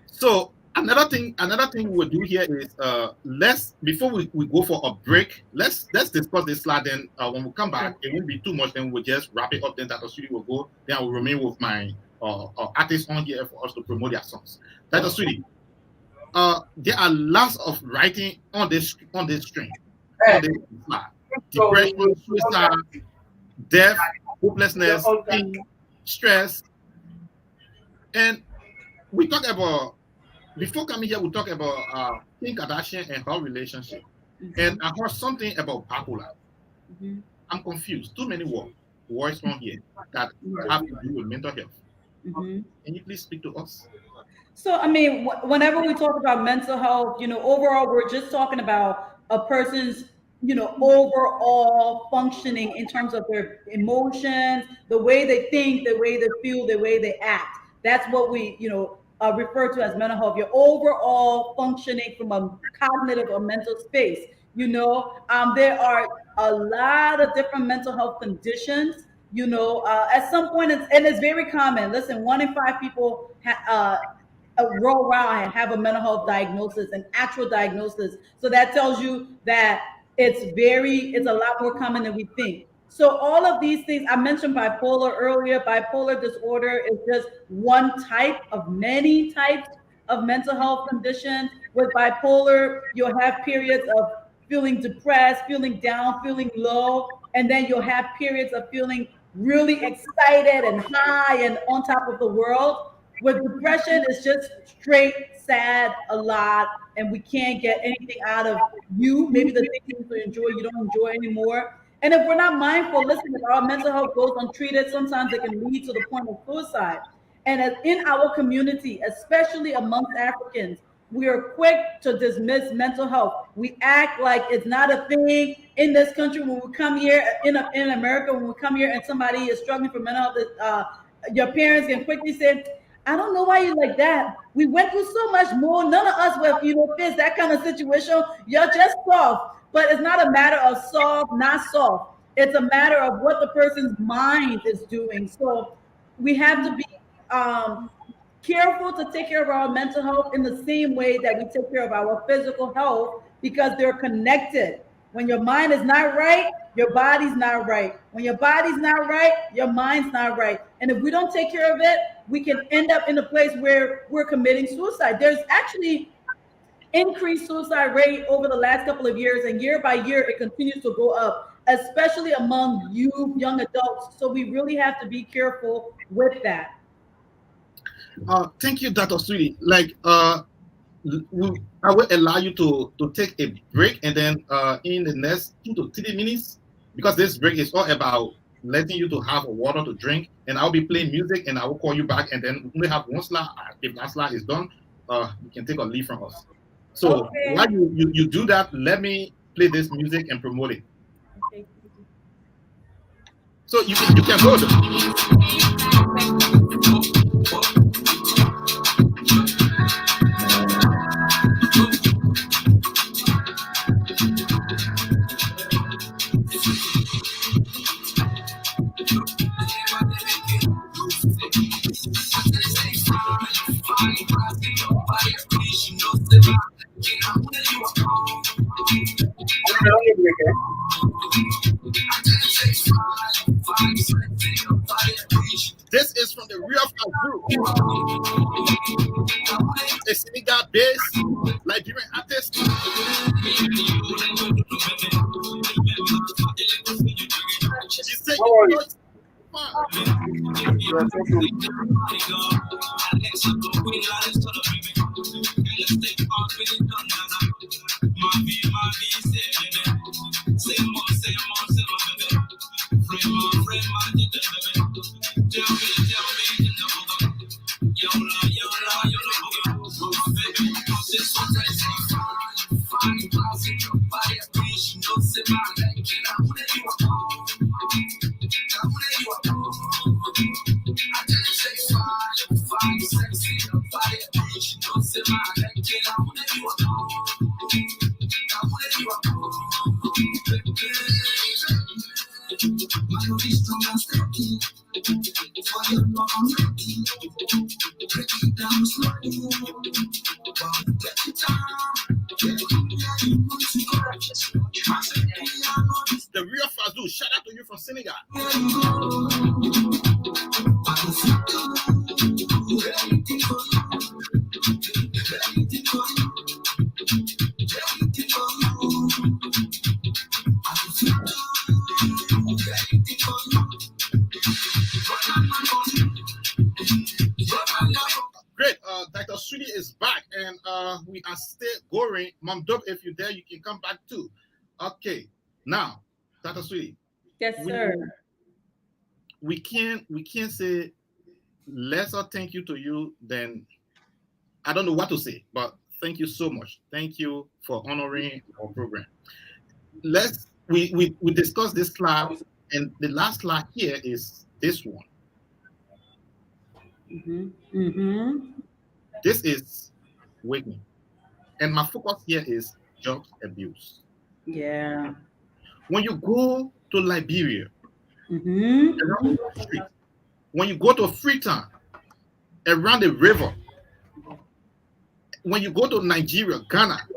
So another thing we'll do here is let's before we go for a break, let's discuss this slide. Then when we come back, it won't be too much. Then we'll just wrap it up. Then Dr. Sweetie will go. Then I will remain with my artists on here for us to promote their songs. Dr. Sweetie, there are lots of writing on this string, on this slide. Depression, suicide, death, hopelessness, pain, stress, and we talk about before coming here. We talk about Kim Kardashian and her relationship, and I heard something about bipolar. I'm confused. Too many words on here that have to do with mental health. Can you please speak to us? So, I mean, whenever we talk about mental health, overall, we're just talking about a person's, overall functioning in terms of their emotions, the way they think, the way they feel, the way they act. That's what we, refer to as mental health. Your overall functioning from a cognitive or mental space. There are a lot of different mental health conditions. At some point, and it's very common. Listen, 1 in 5 people roll around and have a mental health diagnosis, an actual diagnosis. So that tells you that it's a lot more common than we think. So all of these things, I mentioned bipolar earlier. Bipolar disorder is just one type of many types of mental health conditions. With bipolar, you'll have periods of feeling depressed, feeling down, feeling low, and then you'll have periods of feeling really excited and high and on top of the world. With depression, it's just straight sad a lot, and we can't get anything out of you. Maybe the things you enjoy, you don't enjoy anymore. And if we're not mindful, listen, if our mental health goes untreated, sometimes it can lead to the point of suicide. And in our community, especially amongst Africans, we are quick to dismiss mental health. We act like it's not a thing in this country. When we come here in America, when we come here and somebody is struggling for mental health, your parents can quickly say, I don't know why you're like that. We went through so much more. None of us were, faced that kind of situation. You're just soft. But it's not a matter of soft, not soft. It's a matter of what the person's mind is doing. So we have to be careful to take care of our mental health in the same way that we take care of our physical health, because they're connected. When your mind is not right, your body's not right. When your body's not right, your mind's not right. And if we don't take care of it, we can end up in a place where we're committing suicide. There's actually increased suicide rate over the last couple of years, and year by year, it continues to go up, especially among youth, young adults. So we really have to be careful with that. Thank you, Dr. Sweetie. I will allow you to take a break, and then in the next 2 to 3 minutes, because this break is all about letting you to have water to drink, and I'll be playing music, and I will call you back, and then we only have one slide. If that slide is done, you can take a leave from us. So while you do that, let me play this music and promote it. Okay. So you can go there. This is from the Real Group, a Senegal based Liberian artist. She said, How you are know, you? it's fun. Yeah, thank you. The Real Fazul, shout out to you from Senegal. Great. Dr. Sweetie is back, and we are still going. Mom Dub, if you're there, you can come back too. Okay. Now, Dr. Sweetie. Yes, sir. We can't say lesser thank you to you than I don't know what to say, but thank you so much. Thank you for honoring our program. We discussed this class, and the last class here is this one. This is Whitney. And my focus here is drug abuse. Yeah. When you go to Liberia, Mm-hmm. around the street, when you go to Freetown, around the river, when you go to Nigeria, Ghana,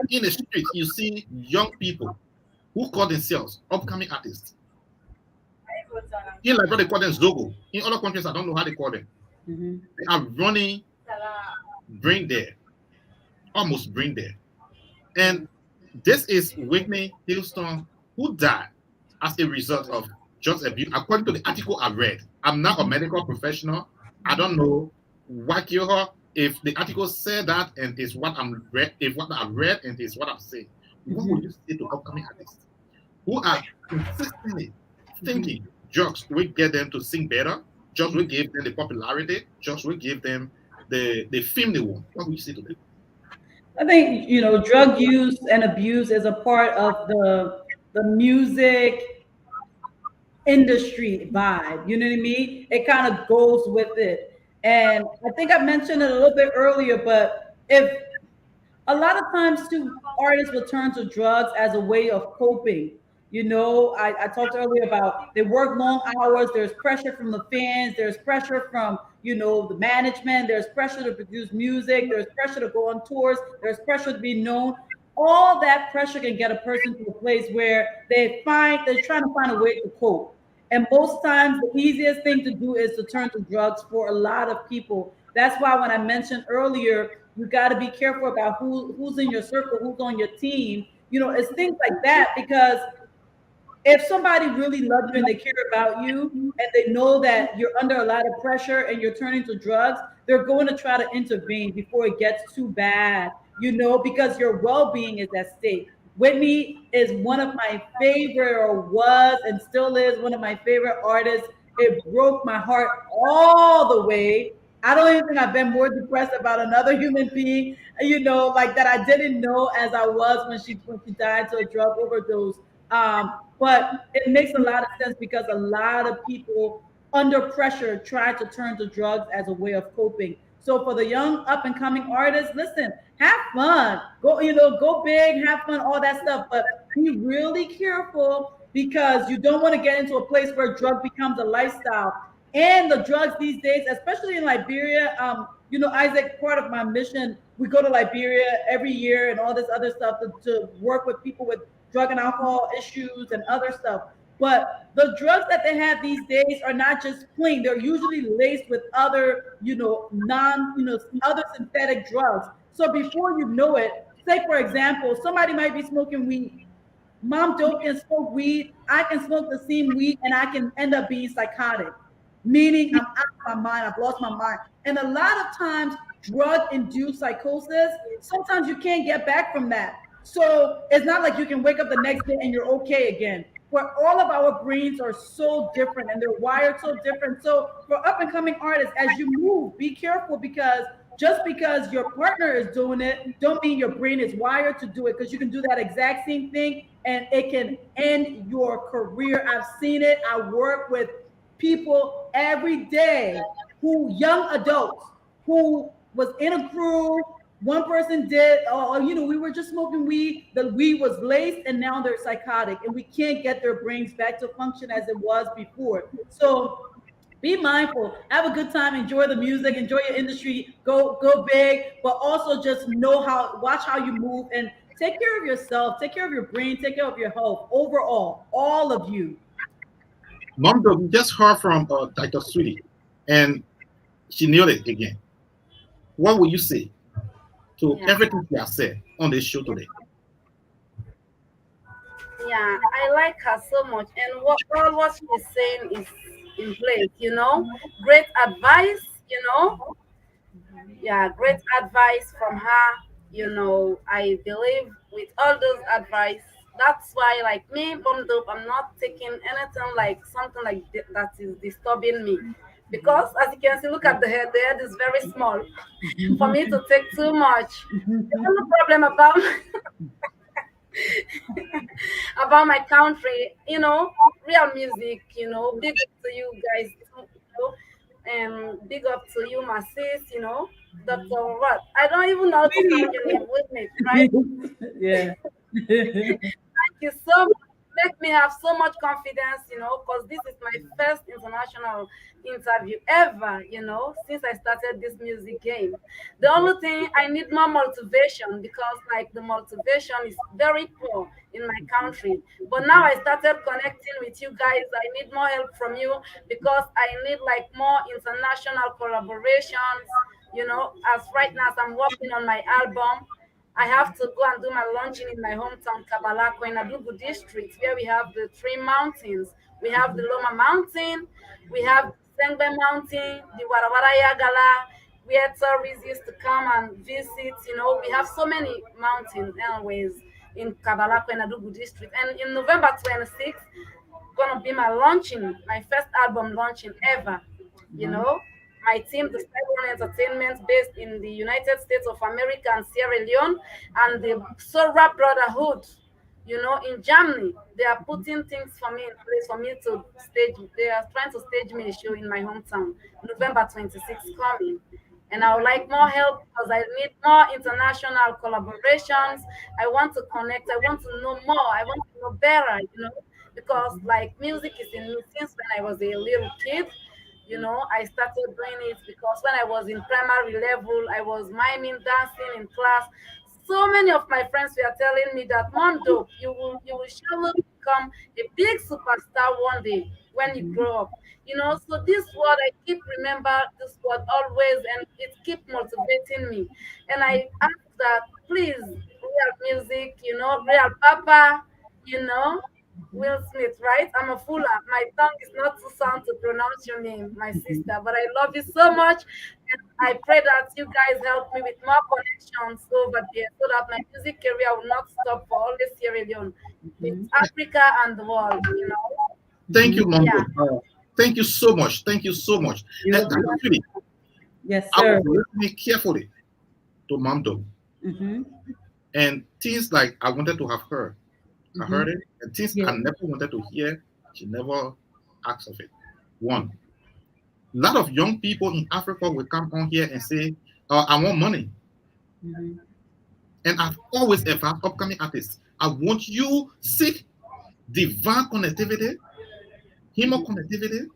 in the street, you see young people who call themselves upcoming artists. In Liberia, they call them Zogo. In other countries, I don't know how they call them. Mm-hmm. They are running brain dead, almost brain dead. And this is Whitney Houston, who died as a result of drugs abuse, according to the article I read. I'm not a medical professional. I don't know what killed her. If the article said that and is what I'm read, if what I've read and is what I'm saying, what would you say to upcoming artists who are consistently thinking drugs will get them to sing better, drugs will give them the popularity, drugs will give them the fame they want? What would you say to them? I think drug use and abuse is a part of the music industry vibe. You know what I mean? It kind of goes with it. And I think I mentioned it a little bit earlier, but if a lot of times too, artists will turn to drugs as a way of coping. I talked earlier about they work long hours, there's pressure from the fans, there's pressure from, the management, there's pressure to produce music, there's pressure to go on tours, there's pressure to be known. All that pressure can get a person to a place where they're trying to find a way to cope. And most times the easiest thing to do is to turn to drugs for a lot of people. That's why when I mentioned earlier, you got to be careful about who's in your circle, who's on your team. It's things like that, because if somebody really loves you and they care about you and they know that you're under a lot of pressure and you're turning to drugs, they're going to try to intervene before it gets too bad, because your well-being is at stake. Whitney is one of my favorite, or was and still is one of my favorite artists. It broke my heart all the way. I don't even think I've been more depressed about another human being, like that I didn't know as I was when she died to a drug overdose. But it makes a lot of sense because a lot of people under pressure try to turn to drugs as a way of coping. So for the young up and coming artists, listen, have fun, go big, have fun, all that stuff, but be really careful, because you don't want to get into a place where drug becomes a lifestyle. And the drugs these days, especially in Liberia, Isaac, part of my mission, we go to Liberia every year and all this other stuff to work with people with drug and alcohol issues and other stuff. But the drugs that they have these days are not just plain; they're usually laced with other, other synthetic drugs. So before you know it, say for example, somebody might be smoking weed. Mom dope can smoke weed. I can smoke the same weed, and I can end up being psychotic, meaning I'm out of my mind. I've lost my mind. And a lot of times, drug-induced psychosis, sometimes you can't get back from that. So it's not like you can wake up the next day and you're okay again. Where all of our brains are so different and they're wired so different. So for up and coming artists, as you move, be careful, because just because your partner is doing it, don't mean your brain is wired to do it, because you can do that exact same thing and it can end your career. I've seen it. I work with people every day, who young adults who was in a crew. One person did, we were just smoking weed. The weed was laced, and now they're psychotic, and we can't get their brains back to function as it was before. So be mindful, have a good time, enjoy the music, enjoy your industry, go big, but also just watch how you move, and take care of yourself, take care of your brain, take care of your health overall, all of you. Mom, we just heard from Dr. Sweetie, and she nailed it again. What will you say to Yeah. everything she has said on this show today? Yeah, I like her so much, and what she's saying is in place. Great advice. Yeah, great advice from her. I believe with all those advice. That's why, like me, bummed up, I'm not taking anything like something like that is disturbing me. Because as you can see, look at the head is very small. For me to take too much, the only problem about about my country, real music, big up to you guys, and big up to you, my sis, Dr. What? I don't even know how to pronounce your name with me, right? Yeah. Thank you so much. Make me have so much confidence, because this is my first international interview ever, since I started this music game. The only thing I need more motivation, because like the motivation is very poor in my country. But now I started connecting with you guys. I need more help from you, because I need like more international collaborations, as right now as I'm working on my album. I have to go and do my launching in my hometown, Kabalako, in Adugu district, where we have the three mountains. We have the Loma Mountain, we have the Sengbe Mountain, the Warawara Yagala, where tourists used to come and visit. We have so many mountains, anyways, in Kabalako and Adugu district. And in November 26th, gonna be my launching, my first album launching ever. You know, my team, the Cyber Entertainment, based in the United States of America and Sierra Leone, and the Sora Brotherhood, in Germany. They are putting things for me in place for me to stage. They are trying to stage me a show in my hometown, November 26th coming. And I would like more help, because I need more international collaborations. I want to connect. I want to know more. I want to know better, because like music is in me since when I was a little kid. I started doing it because when I was in primary level, I was miming, dancing in class. So many of my friends were telling me that, Mondo, you will surely become a big superstar one day when you grow up. So this word, I keep remember this word always, and it keep motivating me. And I ask that, please, real music, real papa, you know, Will Smith, right? I'm a fool. My tongue is not too sound to pronounce your name, my sister, but I love you so much. And I pray that you guys help me with more connections over there, so that my music career will not stop for always Sierra Leone, with Africa and the world. Thank you, Mondo. Yeah. Thank you so much. Thank you so much. And actually, Yes, I sir. was listening carefully to Mondo, Mm-hmm. and things like I wanted to have heard. I heard it, and things Yeah. I never wanted to hear, she never asked of it. One, a lot of young people in Africa will come on here and say, I want money. Mm-hmm. And I've always advised upcoming artists, I want you seek divine connectivity, human connectivity,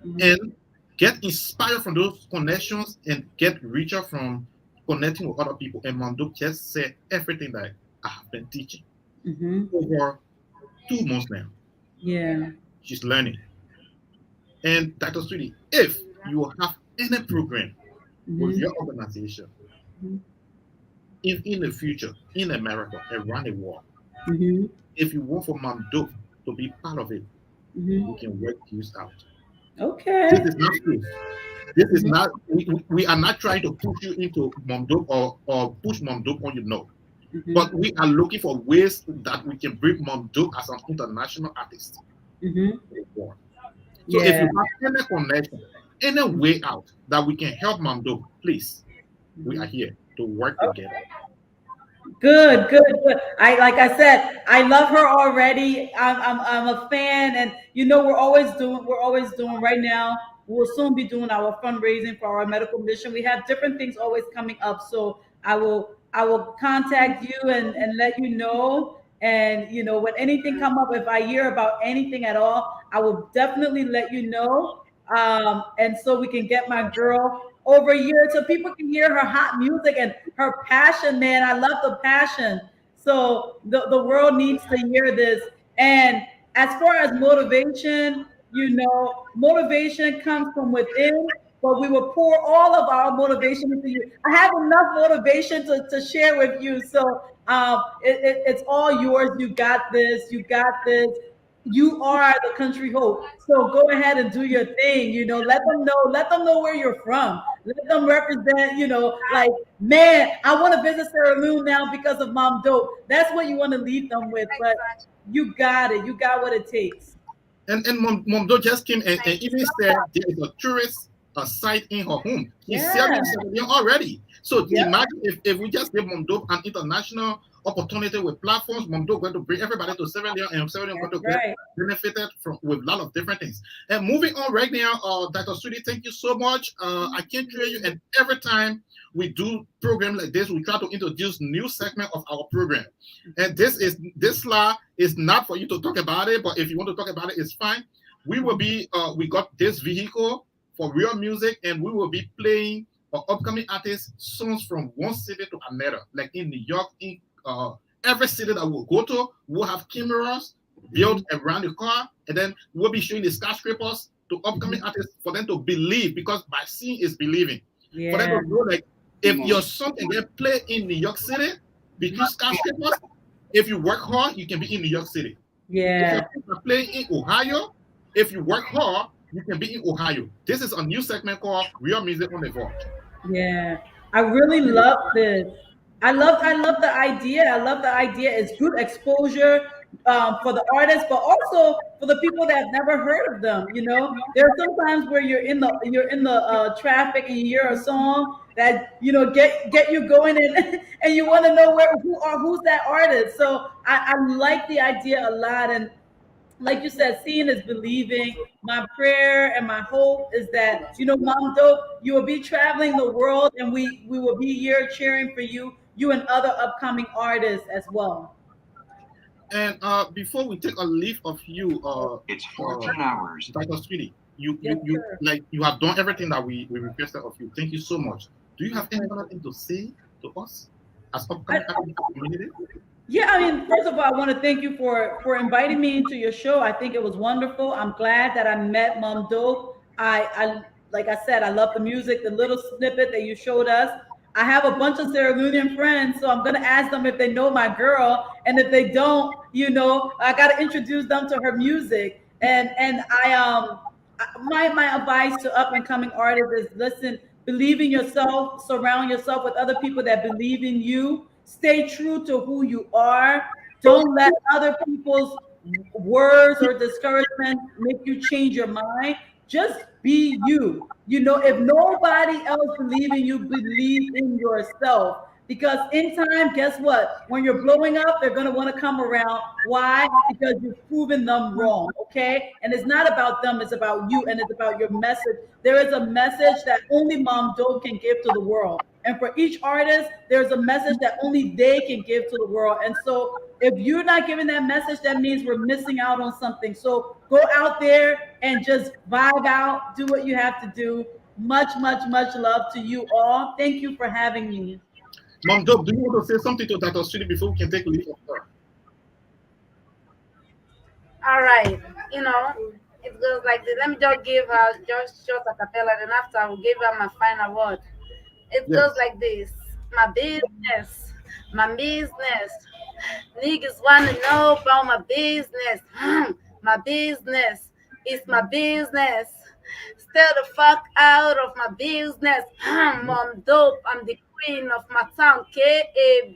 Mm-hmm. and get inspired from those connections and get richer from connecting with other people. And Mom Dope just said everything that I have been teaching Mm-hmm. over 2 months now. Yeah. She's learning. And Dr. Sweetie, if you have any program with Mm-hmm. your organization Mm-hmm. in the future, in America, around the world, Mm-hmm. if you want for Mom Dope to be part of it, Mm-hmm. we can work things out. This Okay. is not free. This is Mm-hmm. not, we are not trying to push you into Mom Dope or push Mom Dope on you, no. Mm-hmm. But we are looking for ways that we can bring Mom Dope as an international artist. Mm-hmm. So if Yeah. you have any connection, any way out that we can help Mom Dope, please, we are Mm-hmm. here to work together. Good, good, good. Like I said, I love her already. I'm a fan, and we're always doing right now. We'll soon be doing our fundraising for our medical mission. We have different things always coming up, so I will contact you and let you know. And when anything come up, if I hear about anything at all, I will definitely let you know. And so we can get my girl over here so people can hear her hot music and her passion, man. I love the passion. So the world needs to hear this. And as far as motivation, motivation comes from within, but we will pour all of our motivation into you. I have enough motivation to share with you. So it's all yours. You got this. You got this. You are the country hope. So go ahead and do your thing. Let them know where you're from. Let them represent, like, man, I want to visit Sarah Loon now because of Mom Dope. That's what you want to leave them with. But you got it. You got what it takes. And Mom Dope just came and even said there is a tourist site in her home. She's Yeah. serving Serbia already. So Yep. imagine if we just give Mom Dope an international opportunity with platforms, Mom Dope going to bring everybody to Serbia, and Serbia going That's to get right. benefited from with a lot of different things. And moving on right now, Dr. Sudi, thank you so much. I can't hear you, and every time we do program like this, we try to introduce new segment of our program. And this law is not for you to talk about it, but if you want to talk about it, it's fine. We got this vehicle for real music, and we will be playing upcoming artists songs from one city to another, like in New York, in every city that we'll go to, we'll have cameras built around the car, and then we'll be showing the skyscrapers to upcoming artists for them to believe, because by seeing is believing. For them Yeah. to know, like, if your song can get played in New York City between skyscrapers, if you work hard, you can be in New York City. If Yeah. you're playing in Ohio, if you work hard, you can be in Ohio. This is a new segment called Real Music on the Verge. Yeah, I really love this. I love the idea. I love the idea. It's good exposure for the artists, but also for the people that have never heard of them. There are sometimes where you're in the traffic and you hear a song that get you going and and you want to know who's that artist. So I like the idea a lot. And like you said, seeing is believing. My prayer and my hope is that, Mom Dope, you will be traveling the world, and we will be here cheering for you and other upcoming artists as well. And before we take a leave of you, It's 14 hours. Dr. Sweetie, Yes, you sir. like you have done everything that we requested of you. Thank you so much. Do you have any other thing to say to us as upcoming artists in the community? Yeah, I mean, first of all, I want to thank you for inviting me into your show. I think it was wonderful. I'm glad that I met Mom Dope. I like I said, I love the music, the little snippet that you showed us. I have a bunch of Sierra Leonean friends, so I'm gonna ask them if they know my girl, and if they don't, I gotta introduce them to her music. And my advice to up and coming artists is, listen, believe in yourself, surround yourself with other people that believe in you, stay true to who you are. Don't let other people's words or discouragement make you change your mind. Just be you. If nobody else believe in you, believe in yourself. Because in time, guess what? When you're blowing up, they're going to want to come around. Why? Because you've proven them wrong. Okay. And it's not about them, it's about you and it's about your message. There is a message that only Mom Dope can give to the world. And for each artist, there's a message that only they can give to the world. And so if you're not giving that message, that means we're missing out on something. So go out there and just vibe out, do what you have to do. Much, much, much love to you all. Thank you for having me. Mom Dope, do you want to say something to Dr. Sweetie before we can take leave of her? All right, you know, it goes like this. Let me just give her just short a cappella, then after I will give her my final word. It Yes. goes like this. My business, my business. Niggas wanna know about my business. My business is my business. Stay the fuck out of my business. Mom Dope, I'm the queen of my town. Kabala.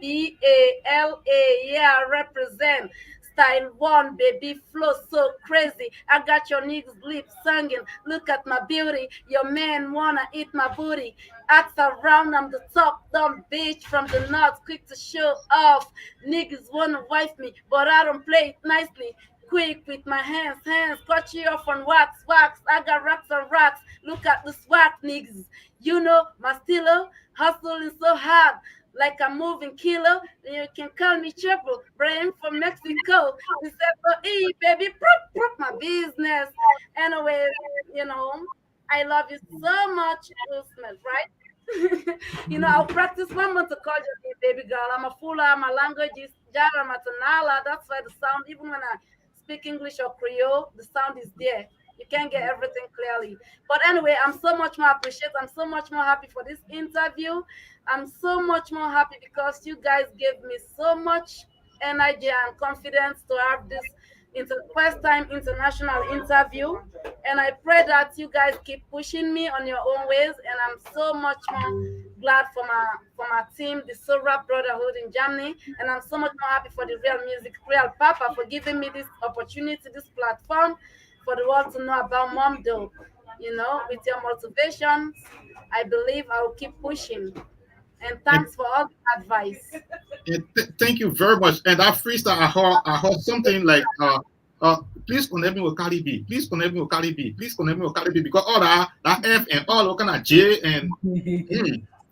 Yeah, I represent. Style one, baby, flow so crazy. I got your niggas lips singing. Look at my beauty. Your man wanna eat my booty. Act around, I'm the top dumb bitch from the north, quick to show off. Niggas wanna wife me, but I don't play it nicely. Quick with my hands, cut you off on wax. I got rocks on rocks. Look at the swag, niggas. You know, my stilo, hustling so hard, like I'm moving kilo. You can call me Triple, brain from Mexico. He said, E, baby, my business. Anyway, you know, I love you so much, Will Smith, right? You know, I'll practice 1 month to call you baby girl. I'm a fula, my language is Jara Matanala. That's why the sound, even when I speak English or Creole, the sound is there. You can't get everything clearly. But anyway, I'm so much more appreciative. I'm so much more happy for this interview. I'm so much more happy because you guys gave me so much energy and confidence to have this first time international interview. And I pray that you guys keep pushing me on your own ways. And I'm so much more glad for my team, the Sora Brotherhood in Germany. And I'm so much more happy for the Real Music, Real Papa, for giving me this opportunity, this platform for the world to know about Mom Dope. You know, with your motivations, I believe I will keep pushing. And And, thanks for all the advice. and thank you very much. And that freestyle, I heard something like, please connect me with Cardi B. Please connect me with Cardi B. Please connect me with Cardi B. Because all that F and all kind of J and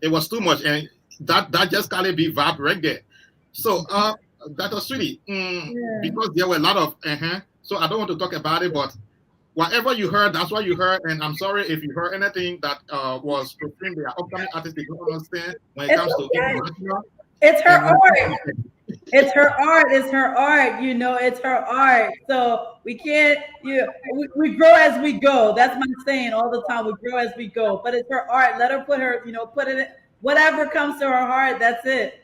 it was too much. And that just Cardi B vibe right there. So, Dr. Sweetie, Yeah. because there were a lot of, so I don't want to talk about it, but whatever you heard, that's what you heard. And I'm sorry if you heard anything that was proclaimed by upcoming artists they don't understand when it It's comes to okay. international. It's her And art. It's her art. It's her art. You know, it's her art. So we can't. We grow as we go. That's my saying all the time. We grow as we go. But it's her art. Let her put her. Put it. Whatever comes to her heart. That's it.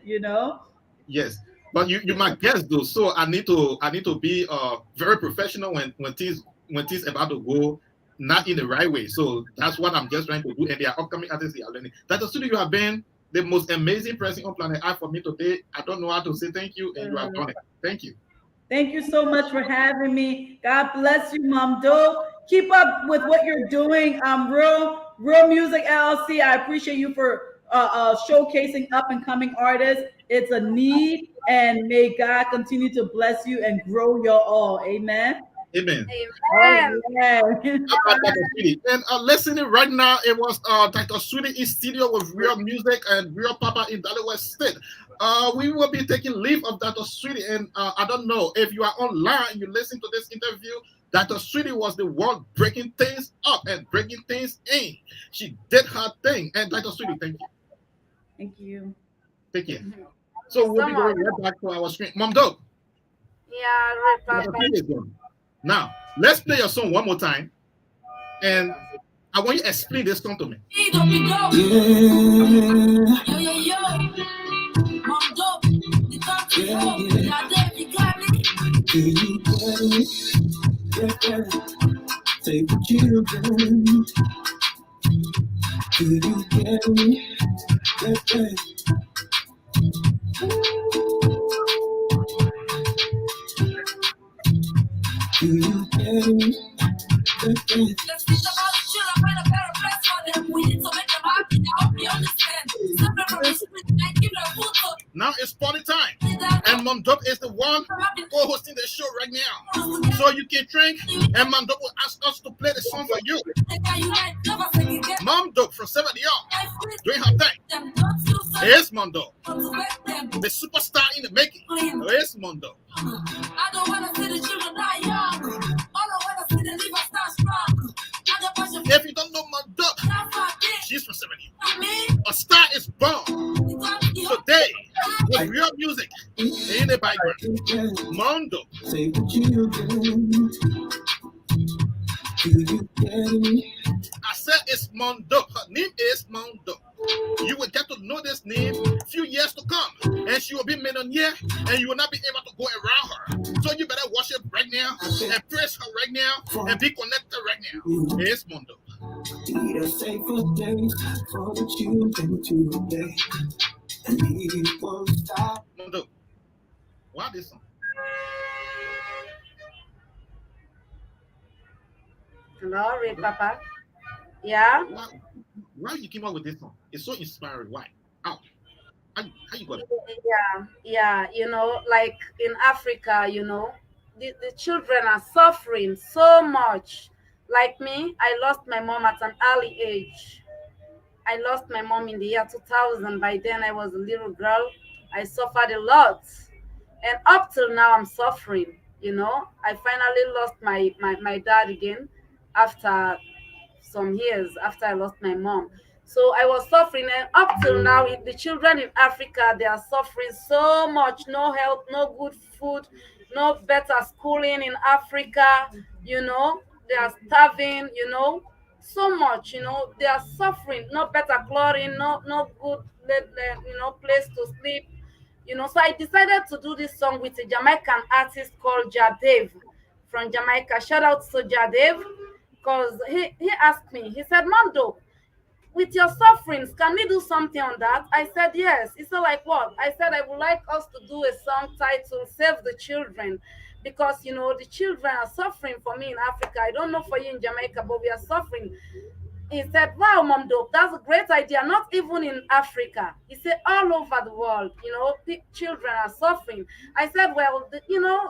yes, but you my guest though, so I need to be very professional when things about to go not in the right way. So that's what I'm just trying to do. And they are upcoming artists they are learning. Dr. Studio, you have been the most amazing person on planet Earth for me today. I don't know how to say thank you, and you have done it. Thank you. Thank you so much for having me. God bless you, Mom Dope. Keep up with what you're doing. Real Music LLC. I appreciate you for showcasing up and coming artists. It's a need, and may God continue to bless you and grow your all. Amen. Amen. Amen. Amen. Dr. Sweetie. And listening right now, it was Dr. Sweetie in studio with Real Music and Real Papa in Delaware State. We will be taking leave of Dr. Sweetie, and I don't know if you are online, you listen to this interview. Dr. Sweetie was the one breaking things up and breaking things in. She did her thing. And Dr. Sweetie, thank you. Thank you. Take care. So we'll be going right back to our screen. Mom Dope. Yeah, right, Dr. Papa. Sweetie is gone. Now, let's play your song one more time. And I want you to explain this song to me. Take the children. Do you get me? Do you get me? Let's think about it, chill, I find a better place for them. We need to make them happy, I hope you understand. Separate from the street, and give them food Now it's party time, and Mondop is the one co-hosting the show right now. So you can drink, and Mondop will ask us to play the song for you. Mondop from Sierra Leone, doing her thing. Here's Mondop, the superstar in the making. Here's Mondop. I don't wanna see the children die young. All I wanna see the liver start strong. If you don't know Mondop, she's from Sierra Leone. A star is born today with real music in the background. Mondo. Say what you I said it's Mondo. Her name is Mondo. You will get to know this name a few years to come, and she will be millionaire, and you will not be able to go around her. So you better worship right now, and praise her right now, and be connected right now. It's Mondo. Need a safer day for the children today. And we won't stop. Mondo, why this song? Hello, Ray Papa. Yeah. Why you came up with this song? It's so inspiring. Why? How? How you got it? Yeah. Like in Africa, the children are suffering so much. Like me, I lost my mom at an early age. I lost my mom in the year 2000. By then, I was a little girl. I suffered a lot. And up till now, I'm suffering. I finally lost my dad again after some years after I lost my mom. So I was suffering, and up till now, the children in Africa, they are suffering so much. No help, no good food, no better schooling in Africa. They are starving. So much. They are suffering. No better clothing, no good, place to sleep. So I decided to do this song with a Jamaican artist called Jadave from Jamaica. Shout out to Jadave, because he asked me. He said, Mondo, with your sufferings, can we do something on that? I said, yes. He said, like what? I said, I would like us to do a song titled Save the Children, because, the children are suffering for me in Africa. I don't know for you in Jamaica, but we are suffering. He said, wow, Mom Dope, that's a great idea. Not even in Africa. He said, all over the world, children are suffering. I said, well,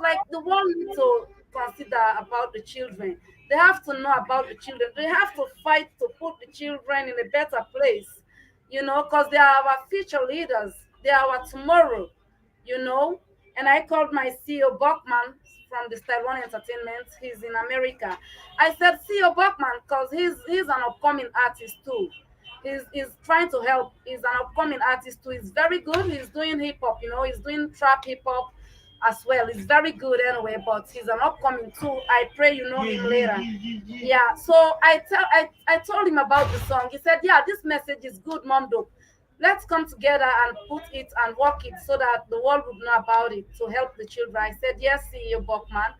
like the world needs to consider about the children. They have to know about the children. They have to fight to put the children in a better place, because they are our future leaders. They are our tomorrow, you know. And I called my CEO Buckman from the Style One Entertainment. He's in America. I said, CEO Buckman, because he's an upcoming artist too. He's trying to help. He's an upcoming artist too. He's very good. He's doing hip hop, he's doing trap hip hop as well. He's very good anyway, but he's an upcoming too. I pray you know him later. Yeah. So I told him about the song. He said, yeah, this message is good, Mom Dope. Let's come together and put it and work it so that the world would know about it to help the children. I said, yes, CEO Buckman.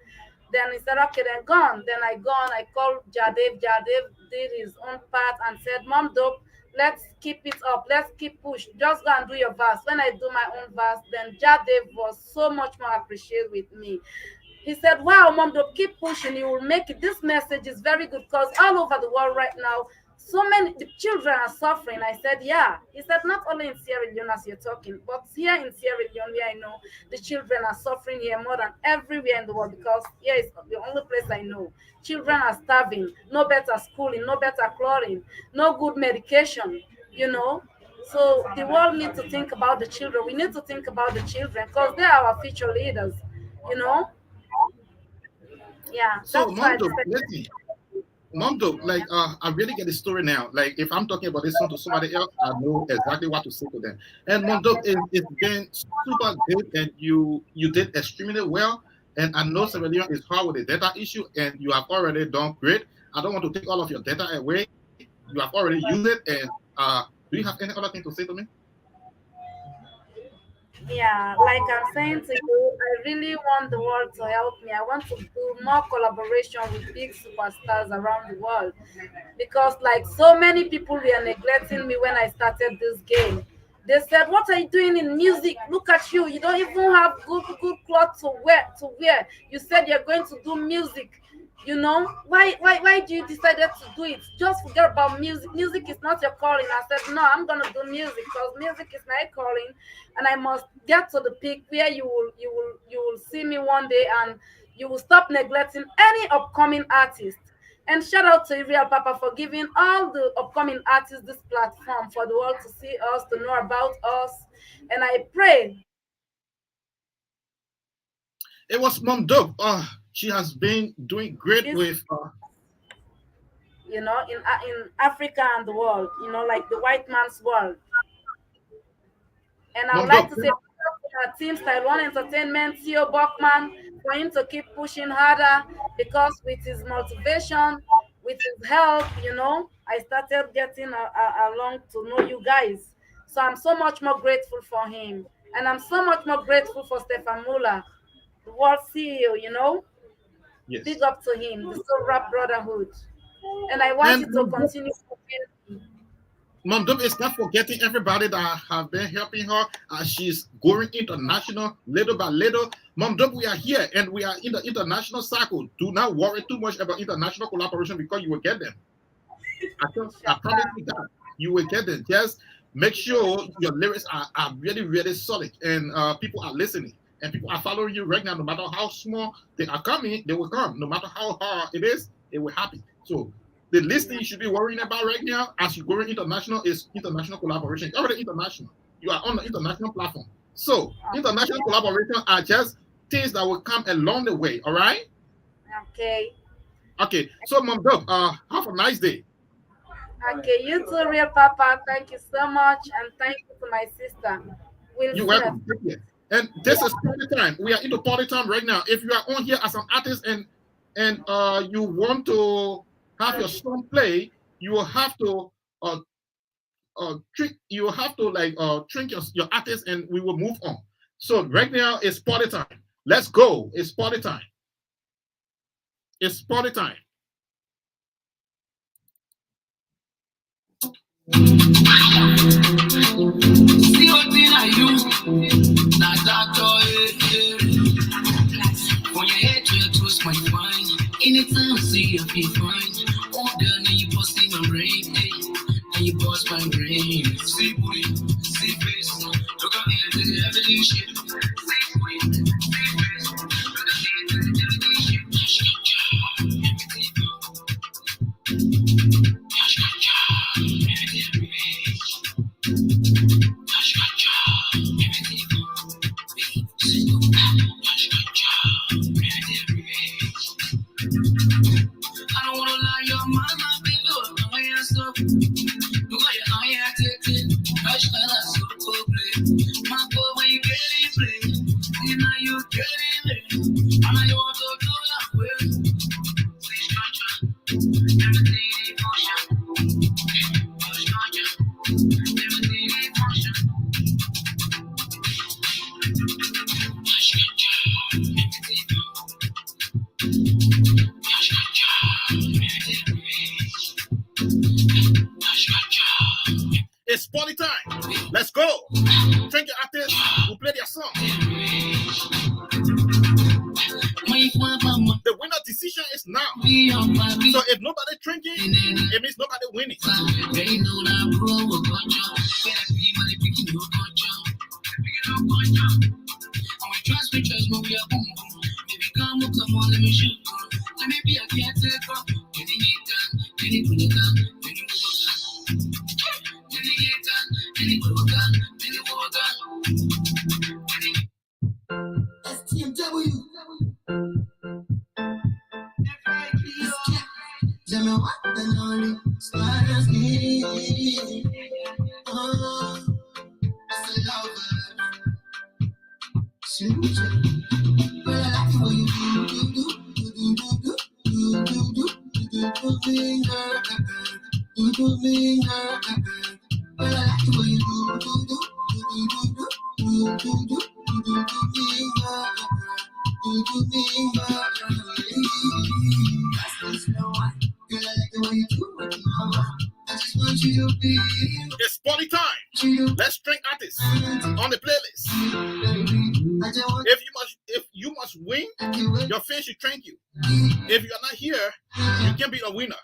Then he said, okay, then gone. Then I gone. I called Jadave. Jadave did his own part and said, Mom Dope, let's keep it up. Let's keep push. Just go and do your verse. When I do my own verse, then Jadave was so much more appreciated with me. He said, wow, Mom Dope, keep pushing. You will make it. This message is very good because all over the world right now, so many the children are suffering. I said, yeah. He said, not only in Sierra Leone as you're talking, but here in Sierra Leone, where I know the children are suffering here more than everywhere in the world, because here is the only place I know. Children are starving, no better schooling, no better clothing, no good medication, So the world needs to think about the children. We need to think about the children because they are our future leaders, you know. Yeah, So, that's why I Mondo, decided. listen, Mondo, like, I really get the story now. Like, if I'm talking about this song to somebody else, I know exactly what to say to them. And Mondo, it's been super good, and you did extremely well. And I know Sierra Leone is hard with the data issue, and you have already done great. I don't want to take all of your data away. You have already used it, and do you have any other thing to say to me? Yeah, like I'm saying to you, I really want the world to help me. I want to do more collaboration with big superstars around the world because, like, so many people were neglecting me when I started this game. They said, "What are you doing in music? Look at you. You don't even have good clothes to wear. You said you're going to do music. You know, why do you decided to do it? Just forget about music. Music is not your calling. I said, no, I'm gonna do music because music is my calling, and I must get to the peak where you will see me one day, and you will stop neglecting any upcoming artist. And shout out to Real Papa for giving all the upcoming artists this platform for the world to see us, to know about us. And I pray. It was Mom Dope. She has been doing great This, with in Africa and the world, like the white man's world. And I Mom would like Dope. to say our team Style One Entertainment, Theo Buckman, for him to keep pushing harder, because with his motivation, with his help, I started getting along to know you guys. So I'm so much more grateful for him. And I'm so much more grateful for Stefan Muller, the world CEO. Yes. Big up to him, the Soul Rap Brotherhood. And I want And you to continue to Mom Dub is not forgetting everybody that have been helping her as she's going international little by little. Mom Dub, we are here and we are in the international cycle. Do not worry too much about international collaboration because you will get them. I promise you that you will get them. Just make sure your lyrics are really, really solid and people are listening and people are following you right now. No matter how small they are coming, they will come. No matter how hard it is, it will happen. So the least thing you should be worrying about right now as you're going international is international collaboration. You're already international. You are on the international platform. So international collaboration are just things that will come along the way. All right. okay. Okay. So Mom Dub, have a nice day. Okay, you too, Real Papa. Thank you so much, and thank you to my sister, Will You're Smith. welcome. Take care. And this is party time. We are into party time right now. If you are on here as an artist and you want to have your song play, you will have to uh trick. You will have to like drink your artist, and we will move on. So right now it's party time. Let's go. It's party time. It's party time. See what thing I do? Not that when your head to your toes, my fine. Anytime I see you, feel fine. Oh, girl, now you busting my brain. Hey. Now you bust my brain. See booty, see face. Look at me, the evolution. See booty, see face. Look at me, the evolution. I don't wanna lie, your mama been good. Oh, yeah, so. Look at your eye, I take it. Hush, so play. My boy, when you get in play. You know you get in there. I know you want to do that way. Please, structure. Everything in motion. Structure. Everything in motion. It's party time. Let's go. Drink your artist. We'll play their song. The winner decision is now. So if nobody drinking, it means nobody winning. Trust me, we are boom boom. Baby, come on, let me shoot. Let me be a caretaker. Can you get done? Can you put it down? Can you put it down? Can you get done? Can you put it down? Can you put it down? STMW. Tell me what the lonely spiders need. Oh, it's a lover. Well, I like what you It's party time. Let's drink artists on the playlist. If you must must win. Your fans should thank you. If you are not here, you can be a winner.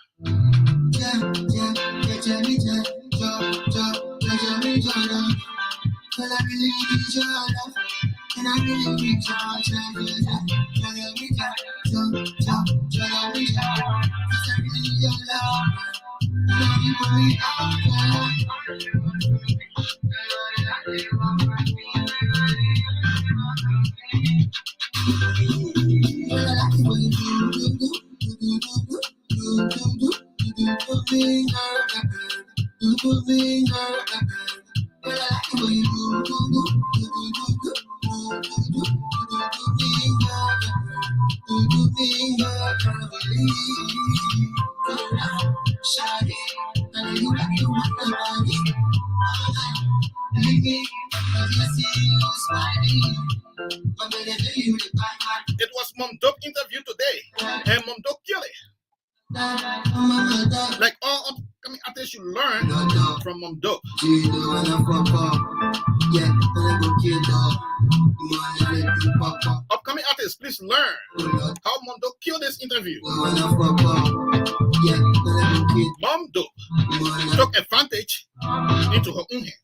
It was Mom Dope interview today, and Mom Dope killed it. Like all upcoming artists, you learn from Mom Dope. Upcoming artists, please learn how Mom Dope killed this interview. Mom Dope took advantage into her own hands.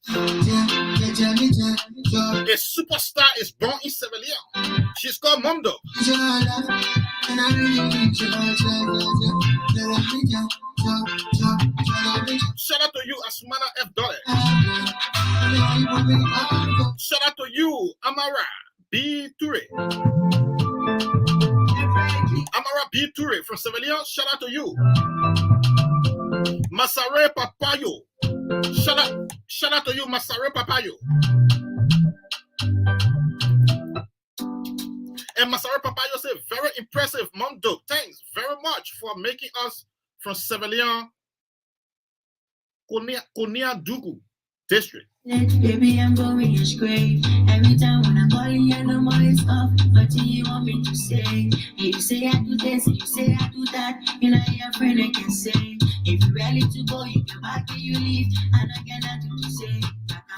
A superstar is born in Sierra Leone. She's called Mom Dope. Shout out to you, Asmana F. Dollar. Shout out to you, Amara B. Toure. Amara B. Toure from Sierra Leone. Shout out to you. Masare Papayo. Shout out to you, Masare Papayo. And Masare Papayo said, very impressive, Mom Dope. Thanks very much for making us from Sierra Leone, Konia Dugu district. Baby, I'm going it's great. Every time when I call you, no more it's off. What do you want me to say? And you say I do this, and you say I do that. You know your friend I can say. If you're ready to go, you can back and you leave. And I got nothing to say.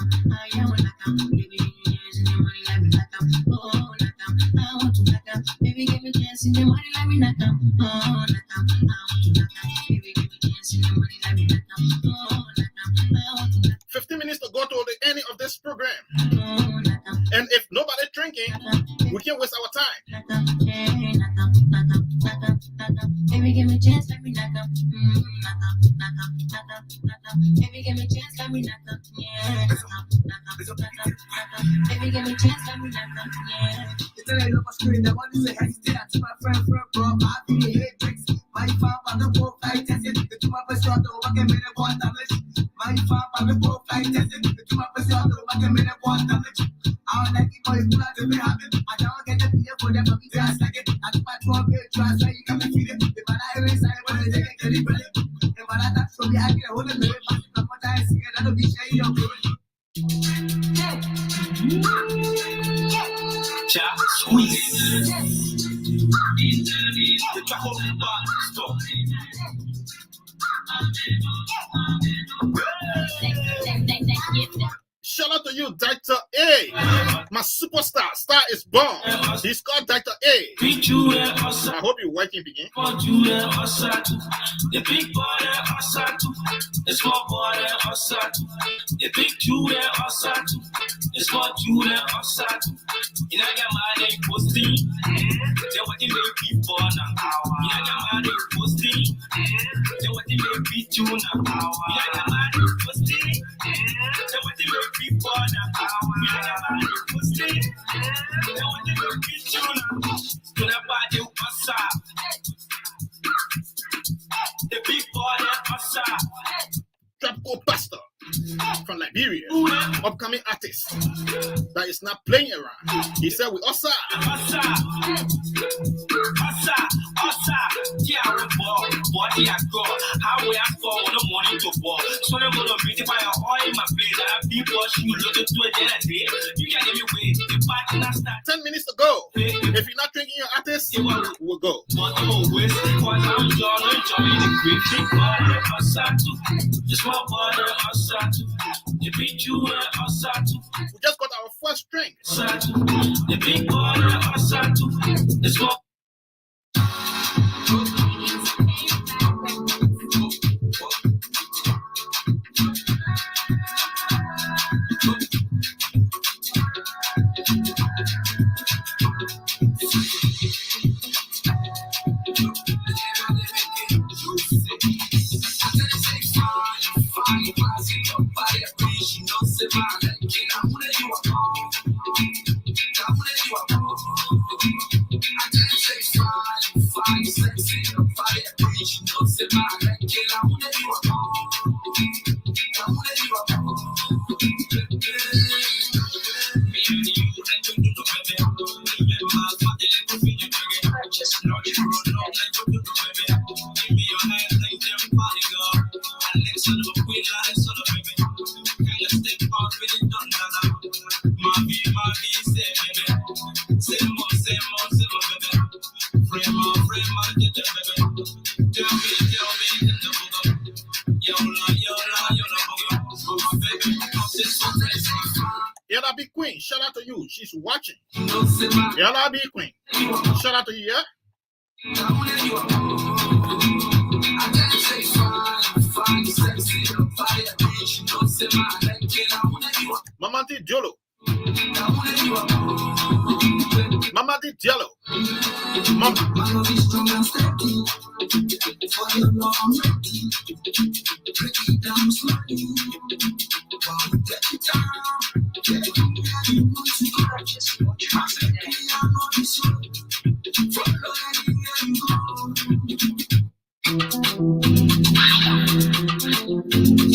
I am baby, you use your money like me like I'm. Oh, I want to knock out. Baby, give me a chance in your money like me knock out. Oh, I want to knock out. Baby, give me a chance in your money like me knock out. Oh, I want to knock out. 15 minutes to go to the end of this program. And if nobody's drinking, we can't waste our time. Baby, give me a chance, let me knock up. Baby, give me a chance, let me knock up. Baby, give me a chance, let me knock up. It's a little screen. The one who say I stay to my friend, bro. I feel hate tricks. My father, the book, I tested. The two of us shot over, can make a one damage. My father, the book, I tested. The two of us shot over, can make a one damage. I like it, boys, but I don't have it. I don't get the beer for them, but we just like it. I do my 12 year try, so you can feel it. If I erase, I will take it, get it, but if I that's so I can hold it, but what I see, I don't be shy, you know. Chop, squeeze. The track of the bar, stop. Shout out to you, Dr. A. My superstar. Star is born. He's called Dr. A. I hope you're working again. The big boy, the small boy, the big Jew, the small Jew, you know, I got my name posting. They want to make people now. You know, I got my name posting. They want to make people now. You know, I got my name posting. They want to make people now. You know, I got my name posting. They want to make people now. You know, body what's up? The big boy, what's up? Tropical Pastor from Liberia, upcoming artist that is not playing around. He said we Osa. Body I go, how we ask for the morning to ball. So I'm gonna beat it by a oil in my plate. I be pushing you look into it then I say, you can give me away. The party not start. 10 minutes to go. If you're not drinking your artist, we'll go. But always, cause I'm enjoying the great big body, Osatu. The small body, Osatu. The big jewel, Osatu. We just got our first drink. Osatu. The big body, Osatu. Yella Big Queen, shout out to you. She's watching. Yella Big Queen, shout out to you. Yeah? Mama Di Diallo. Mama Di Diallo.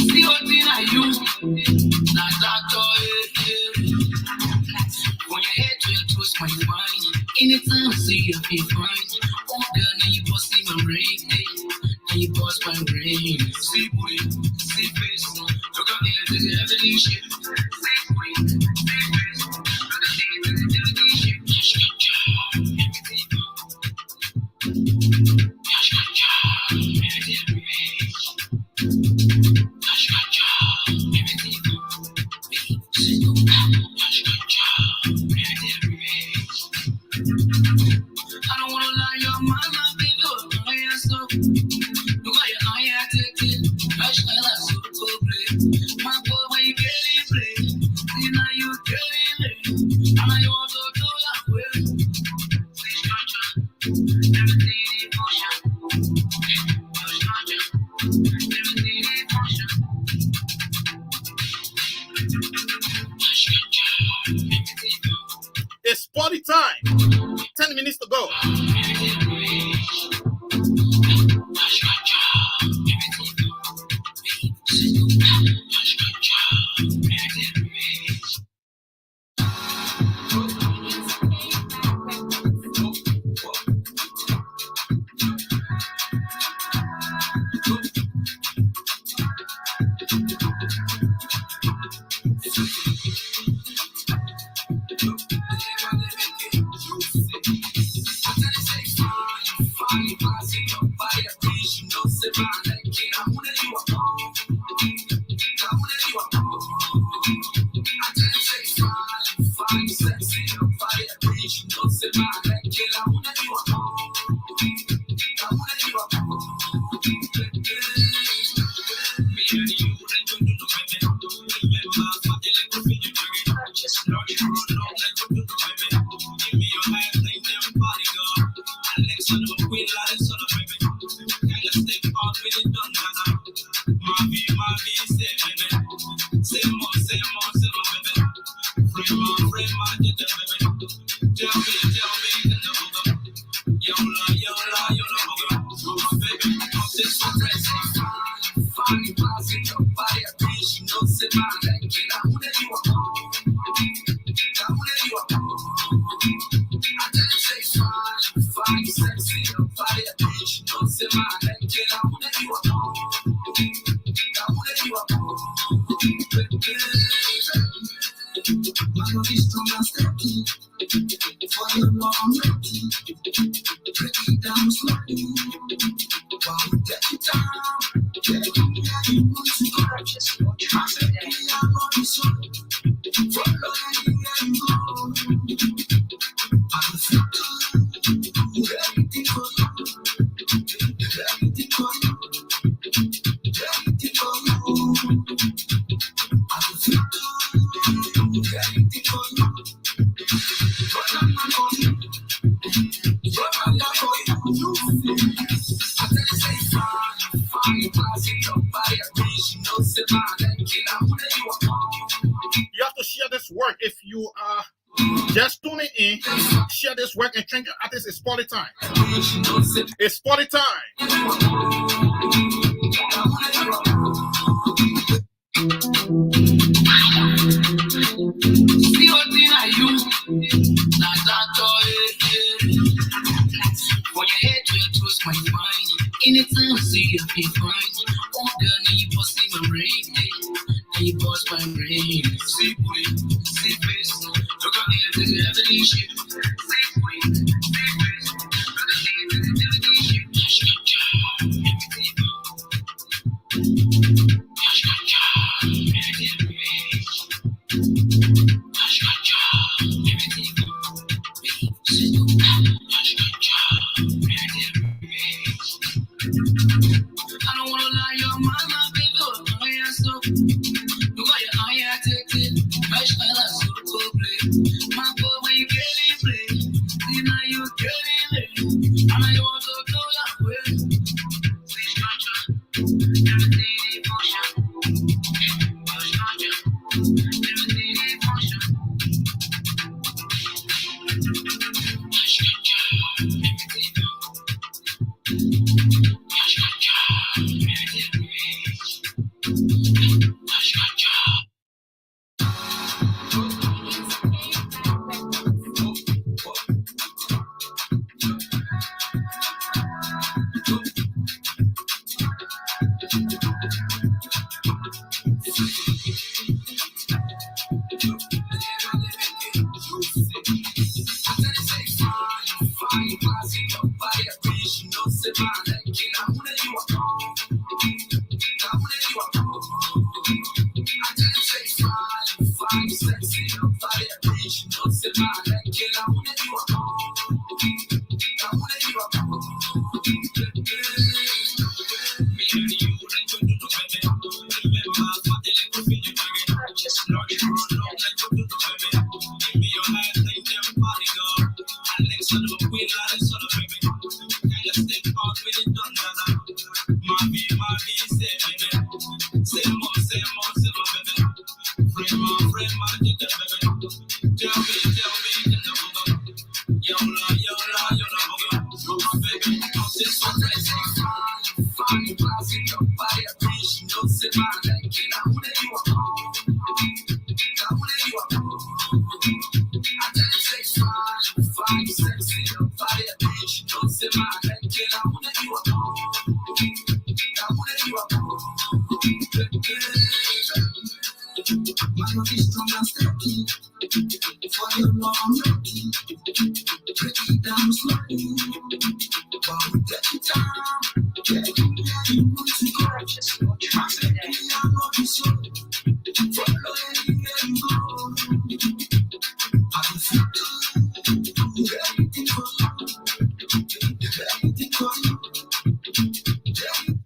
See what did I use? Not that when your head to twist my mind. Anytime I see you, I feel fine. Oh girl, now you bust in my brain. Now you bust my brain. See booty, see face. Look at me, this is everything shit. See booty, see face. Look at me, this is everything shit. I don't wanna lie, your mama, baby, oh, my ass up. Look at your eye, I take it. Hush, I like so cool, play. My boy, when you get it, play. You know you get it, and I want to do that way. Please, structure, everything in motion. Structure, everything in motion. It's party time. 10 minutes to go. You have to share this work. If you are just tuning in, share this work and change your artist. It's party time. It's party time. See what did I be fine. Oh girl, now you busting my brain, now you bust my brain. See boy, see face, look at me to the everything shit. See boy, see face, look at me to the everything shit. I don't wanna lie, your mama been good. Oh yeah, so look how your eye take it. Fresh color, so go play. My boy, when you get it, play. See now you get it. I know you want to go that way. See structure, everything in motion. Structure, everything in motion.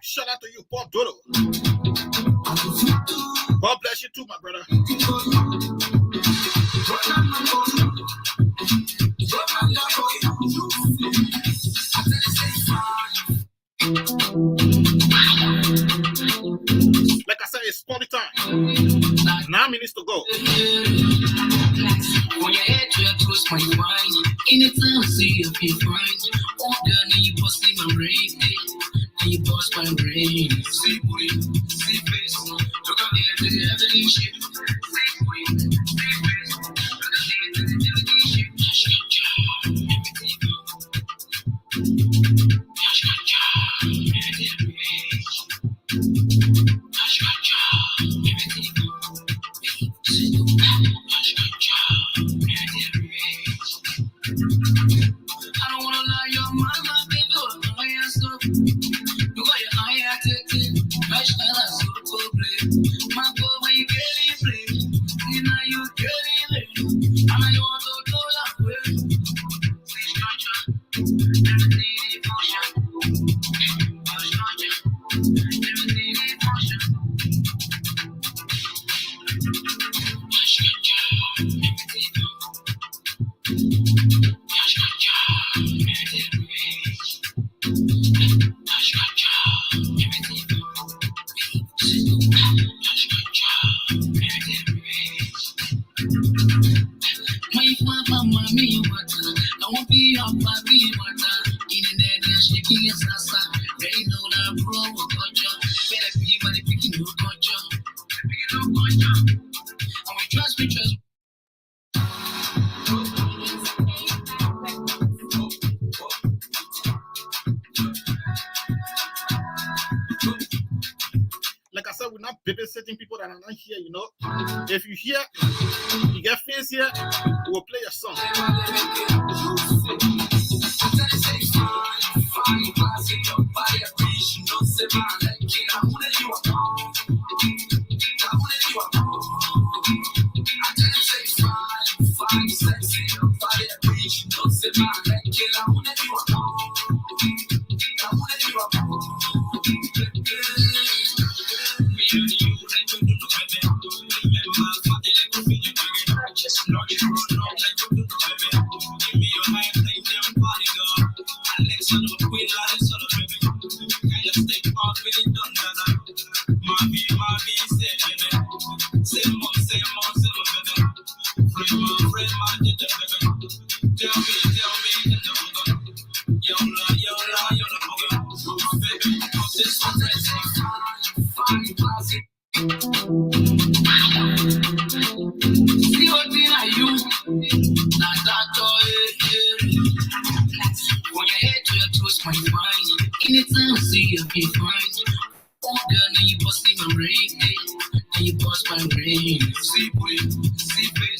Shout out to you, Paul Dodo. God bless you too, my brother. Like I said, it's party time. 9 minutes to go. When your head to twist my mind, anytime I see you feel fine. Oh girl, now you busting my brain, now you bust my brain. See booty, see face, look at me to the everything shit. See booty, see face, look at me to the everything shit. I don't wanna lie, your mama been good. Oh yeah, so look how your eye take it. Fresh color, so go play. My boy, when you get it, play. See now you get it. I know you want to go that way. See structure, everything in motion. Structure, everything in motion. My mama, me, what? I won't be up, my be what? In the dead, shaking your sasa. They know that bro, culture. Better be money picking your culture. Picking your culture. And we trust me, trust me. certain people that are not here, you know. If you hear, you get fans here, we'll play your song.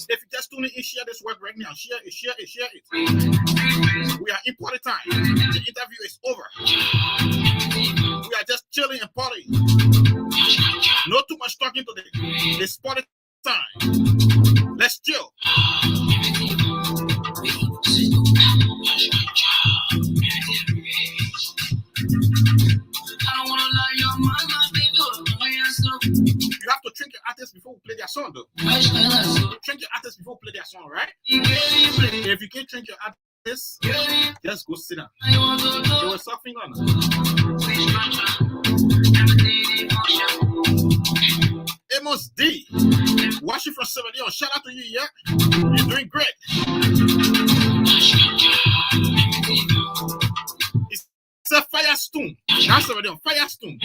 If you just tune in, share this work right now. Share it. We are in party time. The interview is over. We are just chilling and partying. No too much talking today. It's party time. Let's chill. You have to train your artists before we play their song, though. Train your artists before we play their song, right? If you can't train your artists, just go sit down. They were suffering on Amos D, watching from Sierra Leone. Shout out to you, yeah? You're doing great. It's a Firestone. That's Sierra Leone. Firestone.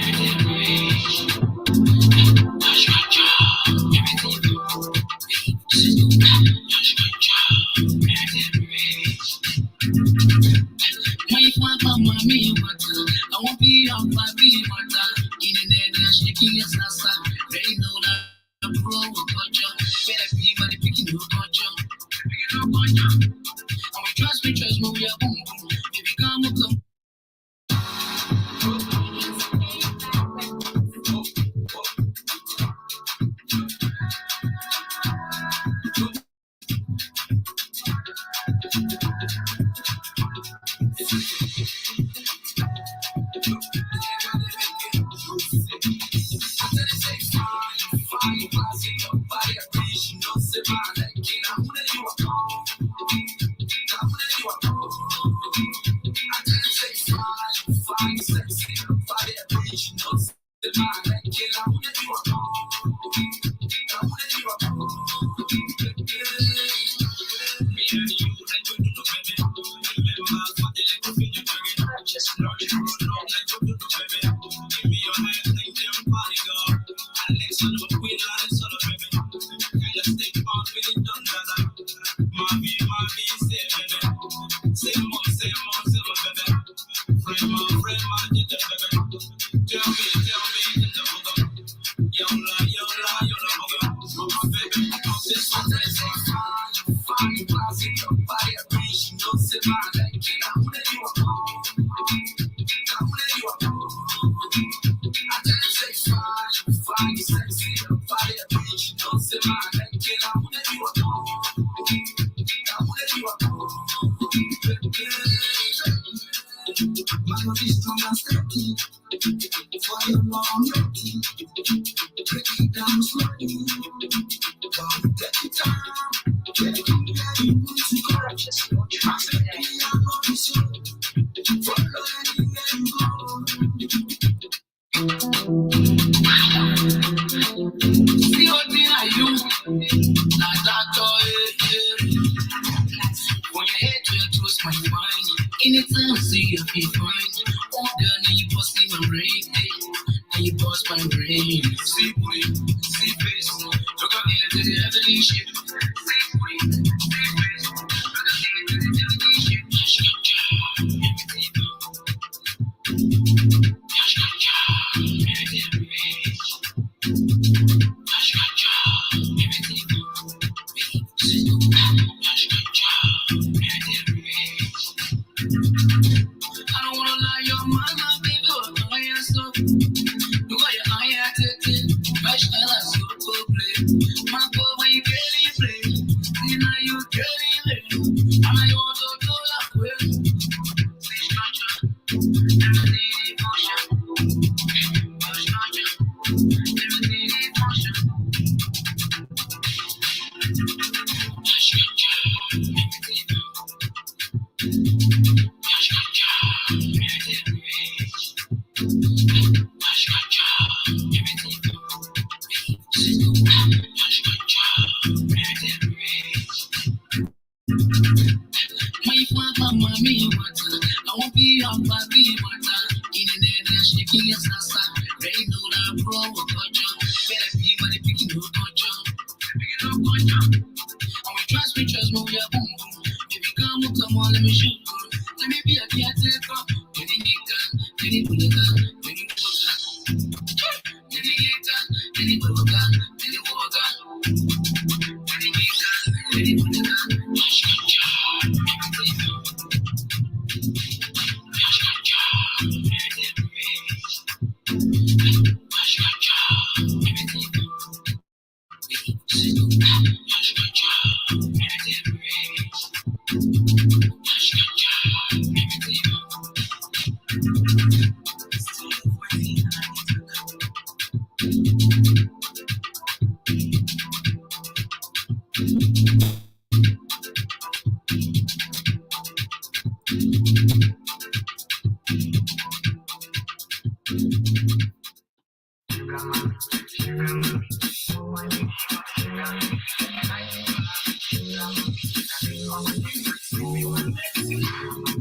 I won't be on my beat, in the net, shaking your salsa. They know that I'm pro culture. Better be money picking no culture. And we trust me, we are boom boom. Baby, come. Anytime I see you, I feel fine. Oh, girl, now you busting my brain. Now you bust my brain. See, boy, see, face. Look out here to the heavenly shit. See, boy, see, face. Look out here to the heavenly shit. I don't wanna lie, your mama, baby, oh, yeah, so. Look at your eye, I take it. Fresh colors, so go play. My boy, when you get it, you play. You know you get it, and I want to go that way. My papa, mommy, water. I won't be on my baby water. In the net, shaking your sasa. Rain no la pro, culture. Better be money picking no culture. Picking no culture. And we trust, move your boom boom. If you come on, let me shoot you. Let me be a caretaker. Any nigga, any bullet, any water. Any nigga, any bullet, any water. Any nigga, any bullet.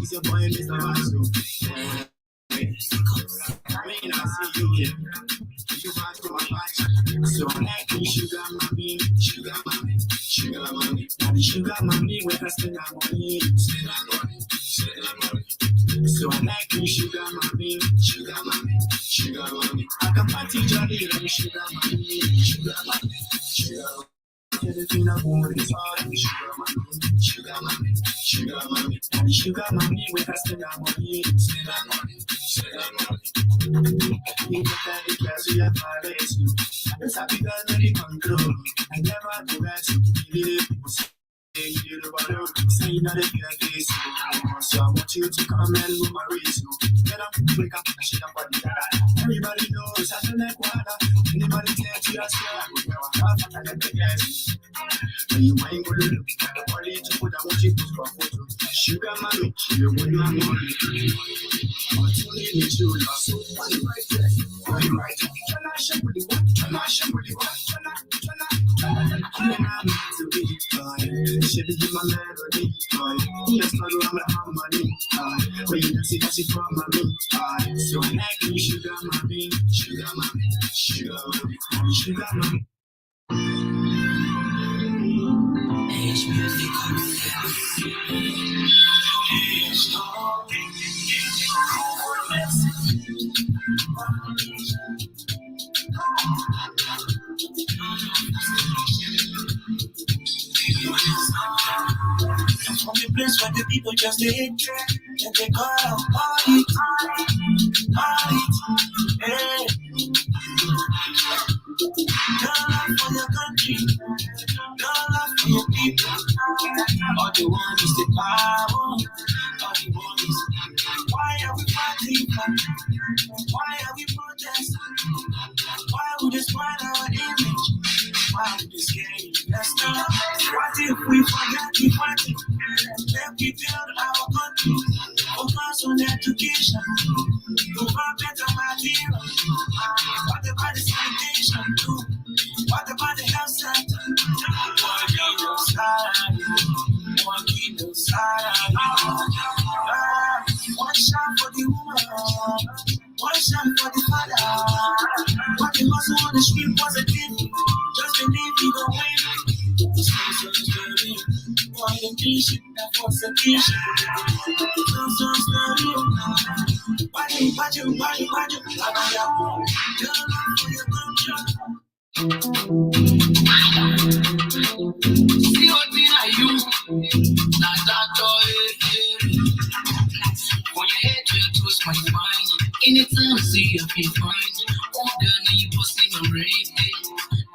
It's your boy, Mr. Maso. I mean, I see you here. You pass to my patch. So I like you, sugar mommy, sugar mommy, sugar mommy. Now the sugar mommy, where I spend our money, spend our money, spend our money. So I like you, sugar mommy, sugar mommy, sugar mommy. I can party jolly like sugar mommy, sugar mommy, sugar mommy. Everything I want is all sugar mommy, sugar mommy, sugar mommy. Now the sugar mommy, where I spend our money, spend our money, spend our money. You look at the class, we are violence you. Yes, I began to the control. I never do that. You did about it. Say you know the face. So I want you to come and move my race. Get up, wake up, and shit up on the guy. Everybody knows I don't like water. Anybody tells you I swear I would never have I get the gas. When you ain't gonna look at the body to put I want you to put for photo. Sugar mommy, you win my money. But you need me to love. So why you right there? Why you right there? Turn out shit with the what? Turn out shit with the what? Turn out. You and I'm meant to be fine. Should be my melody. Yes, I do. I'm a harmony. When you don't see that from my me. So I like you, sugar mommy, sugar mommy, sugar mommy, sugar mommy. Age music from the place where the people just live, and they call out party, hey. No love for your country, no love for your people. All they want is the power, all they want is. Why are we fighting? Why are we protesting? Why would they spoil our image? Why would they scare investors? What if we forget the fighting? Let we build our country, focus on education, provide better material. What about the sanitation? What about the health center? One shot for the woman, one shot for the father. What the muscle on the street was a gift, just believe you don't win. This place is dirty, why the kitchen, that was a kitchen. So dirty, why you, I got your home, you're not for your culture. See what me are you? Not that Anytime I see you, I feel fine. Oh girl, now you busting my brain.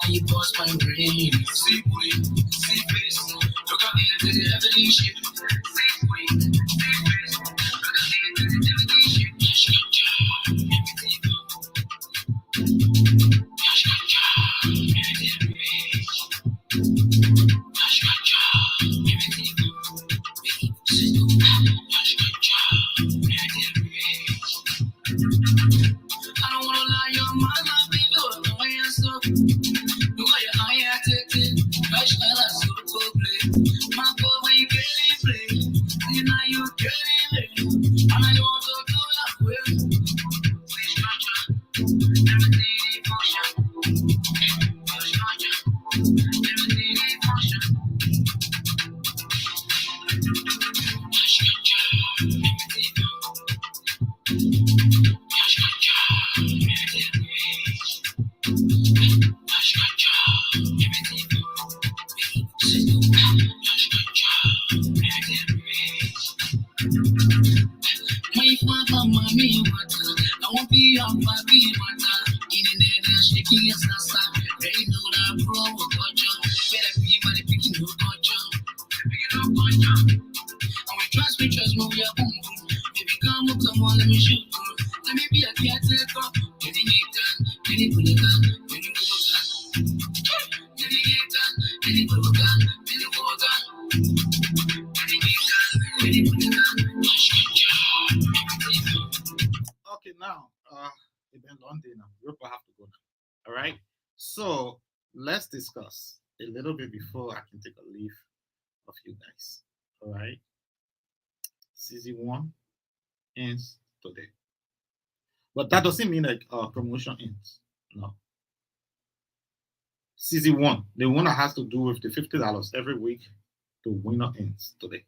Now you bust my brain. See booty, see face. Look at me, I did everything shit. See booty, see face. Look at me, I did everything shit. I don't wanna lie, your mind might be good. The way I saw the way your eye I take it. Fresh color, so cool play. My boy, when you get it, play. You know you get it, I know you want to do that way. Please, structure, everything in function. Structure, everything in function. My father, mommy, water. I won't be your papi, water. In the net, shaking your sasa. They know that bro, culture. Better be my picking no culture. Picking no culture. And we trust, but we are boom boom. Baby, come on, let me shoot you. Let me be a caretaker. Any done, any bulligan, any bulligan. Any done, any bulligan, any bulligan. Any bulligan. Okay, now, it's been a long day now. We'll have to go now. All right. So let's discuss a little bit before I can take a leave of you guys. All right. Season 1 ends today, but that doesn't mean that promotion ends. No. Season 1, the one that has to do with the $50 every week, the winner ends today.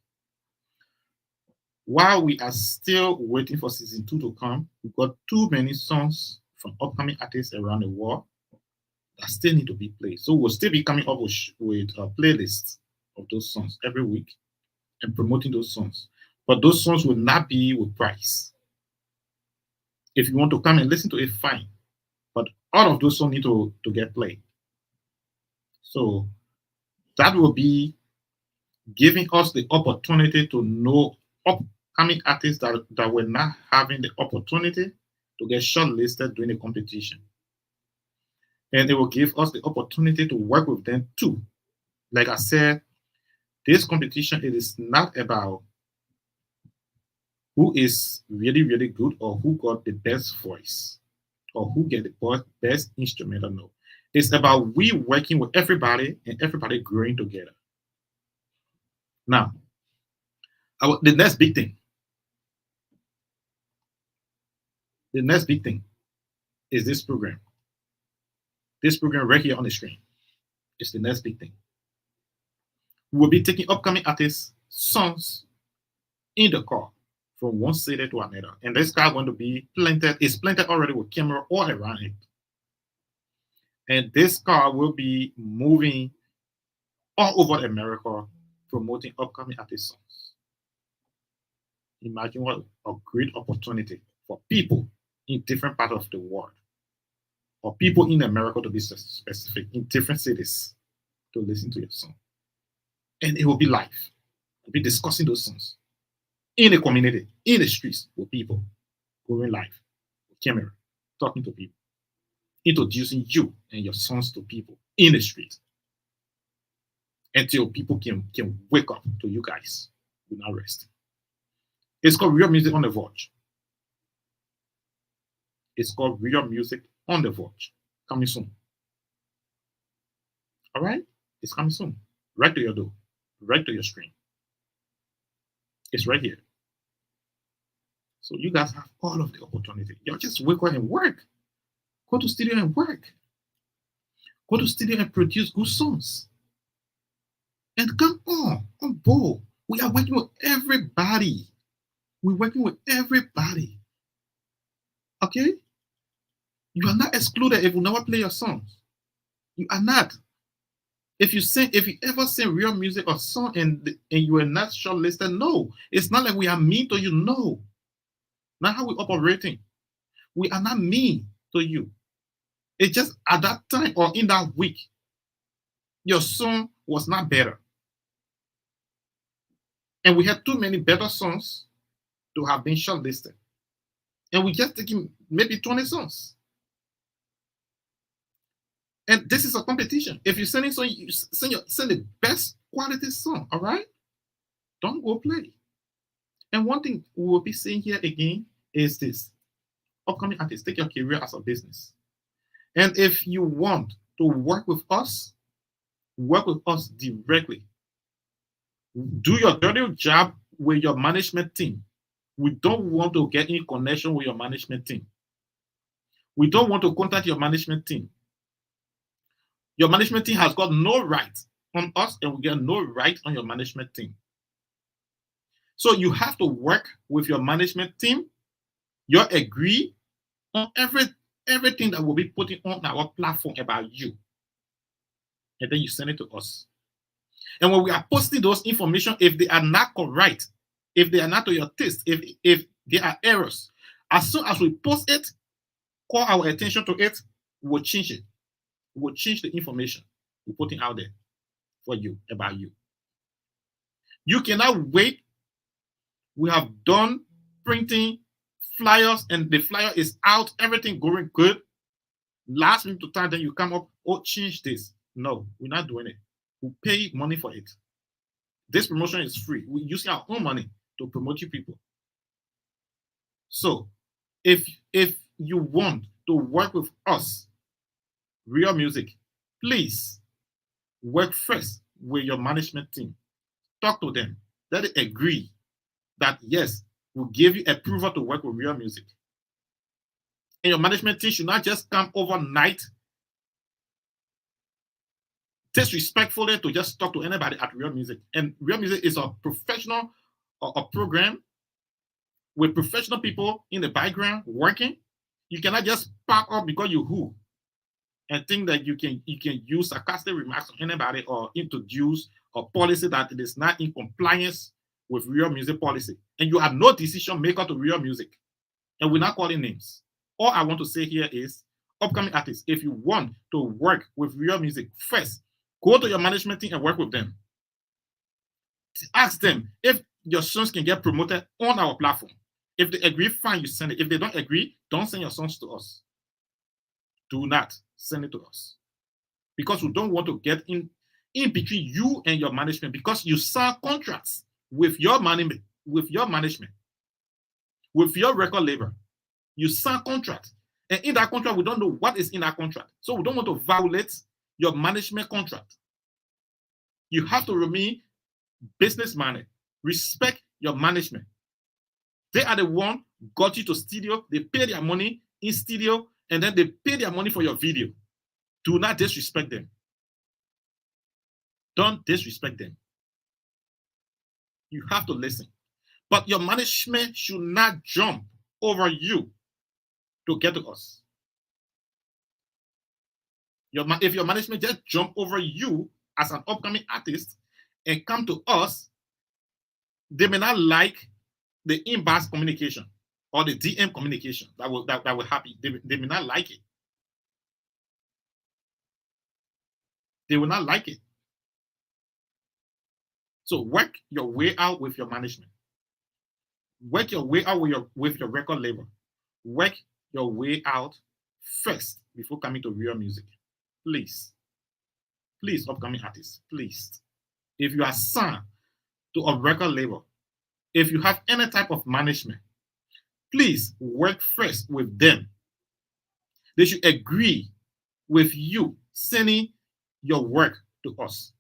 While we are still waiting for season 2 to come, we've got too many songs from upcoming artists around the world that still need to be played. So we'll still be coming up with a playlist of those songs every week and promoting those songs. But those songs will not be with price. If you want to come and listen to it, fine. But all of those songs need to get played. So that will be giving us the opportunity to know upcoming artists that were not having the opportunity to get shortlisted during the competition. And it will give us the opportunity to work with them too. Like I said, this competition, it is not about who is really, really good or who got the best voice or who get the best instrumental note. It's about we working with everybody and everybody growing together. Now, the next big thing is this program. This program right here on the screen is the next big thing. We will be taking upcoming artists' songs in the car from one city to another. And this car going to be planted, it's planted already with camera all around it. And this car will be moving all over America promoting upcoming artist songs. Imagine what a great opportunity for people in different parts of the world, or people in America to be specific, in different cities to listen to your song. And it will be live. We'll be discussing those songs in the community, in the streets with people, going live, with camera, talking to people, introducing you and your songs to people in the street until people can wake up to you guys without rest. It's called Real Music on the Verge. It's called Real Music on the Verge. Coming soon. All right? It's coming soon. Right to your door. Right to your screen. It's right here. So you guys have all of the opportunity. You just wake up and work. Go to studio and work. Go to studio and produce good songs. And come on board. We are working with everybody. We're working with everybody. Okay? You are not excluded if you never play your songs. You are not. If you ever sing real music or song and you are not shortlisted, no. It's not like we are mean to you, no. Not how we're operating. We are not mean to you. It's just at that time or in that week, your song was not better. And we had too many better songs to have been shortlisted. And we just taking maybe 20 songs. And this is a competition. If you're sending song, you send the best quality song, all right? Don't go play. And one thing we will be saying here again is this. Upcoming artists, take your career as a business. And if you want to work with us directly. Do your dirty job with your management team. We don't want to get in connection with your management team. We don't want to contact your management team. Your management team has got no right on us, and we get no right on your management team. So you have to work with your management team. You agree on everything that will be putting on our platform about you. And then you send it to us. And when we are posting those information, if they are not correct, if they are not to your taste, if there are errors, as soon as we post it, call our attention to it, we'll change it. We'll change the information we're putting out there for you, about you. You cannot wait. We have done printing flyers, and the flyer is out, everything going good. Last minute to time, then you come up, oh, change this. No, we're not doing it. We pay money for it. This promotion is free. We're using our own money to promote you people. So if you want to work with us, Real Music, please work first with your management team. Talk to them. Let it agree that yes, we'll give you approval to work with Real Music. And your management team should not just come overnight disrespectfully to just talk to anybody at Real Music. And Real Music is a professional a program with professional people in the background working. You cannot just pop up because you who and think that you can use sarcastic remarks on anybody or introduce a policy that it is not in compliance with Real Music policy. And you are no decision maker to Real Music. And we're not calling names. All I want to say here is, upcoming artists, if you want to work with Real Music, first, go to your management team and work with them. Ask them if your songs can get promoted on our platform. If they agree, fine, you send it. If they don't agree, don't send your songs to us. Do not send it to us. Because we don't want to get in between you and your management, because you sign contracts with your management, with your record label. You sign contract. And in that contract, we don't know what is in that contract. So we don't want to violate your management contract. You have to remain businessman. Respect your management. They are the one got you to studio. They pay their money in studio, and then they pay their money for your video. Do not disrespect them. Don't disrespect them. You have to listen. But your management should not jump over you to get to us. If your management just jump over you as an upcoming artist and come to us, they may not like the inbox communication or the DM communication that will happen. They may not like it. They will not like it. So work your way out with your management. Work your way out with your record label. Work your way out first before coming to Real Music. Please, upcoming artists, please. If you are signed to a record label, if you have any type of management, please work first with them. They should agree with you sending your work to us.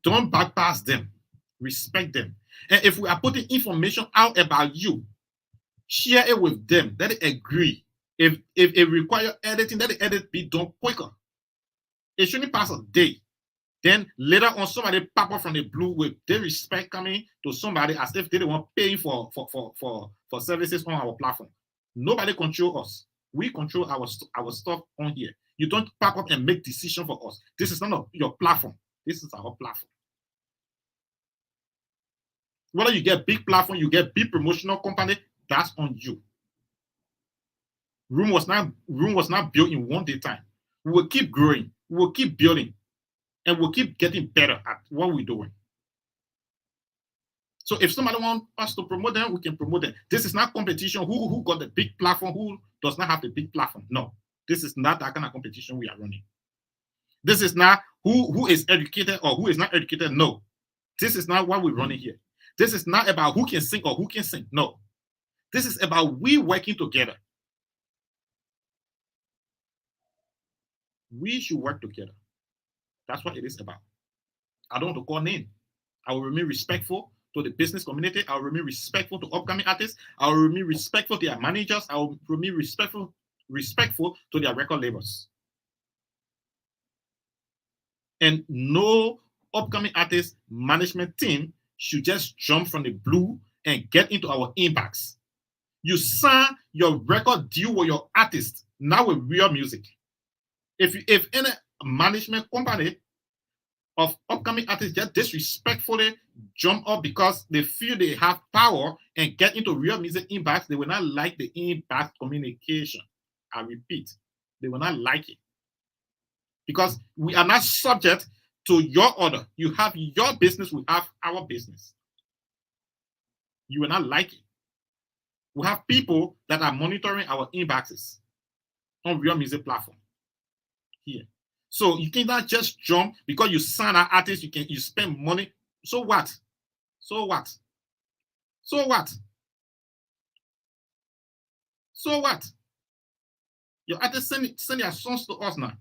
Don't bypass them. Respect them. And if we are putting information out about you, share it with them. Let it agree. If it requires editing, let the edit be done quicker. It shouldn't pass a day. Then later on, somebody pop up from the blue with their respect coming to somebody as if they don't want paying for services on our platform. Nobody control us. We control our stuff on here. You don't pop up and make decision for us. This is not your platform. This is our platform. Whether you get big platform, you get big promotional company, that's on you. Room was not built in one day time. We will keep growing. We will keep building, and we'll keep getting better at what we're doing. So if somebody wants us to promote them, we can promote them. This is not competition. Who got the big platform? Who does not have the big platform? No, this is not that kind of competition we are running. This is not who is educated or who is not educated. No, this is not what we're running here. This is not about who can sing or who can sing. No, this is about we working together. We should work together. That's what it is about. I don't want to call name. I will remain respectful to the business community. I will remain respectful to upcoming artists. I will remain respectful to their managers. I will remain respectful to their record labels. And no upcoming artist management team should just jump from the blue and get into our inbox. You sign your record deal with your artist, now with real music. If any management company of upcoming artists just disrespectfully jump up because they feel they have power and get into real music inbox, they will not like the inbox communication. I repeat, they will not like it. Because we are not subject to your order. You have your business, we have our business. You will not like it. We have people that are monitoring our inboxes on real music platform here. So you cannot just jump because you sign an artist, you spend money. So what? So what? So what? So what? Your artist send their songs to us now.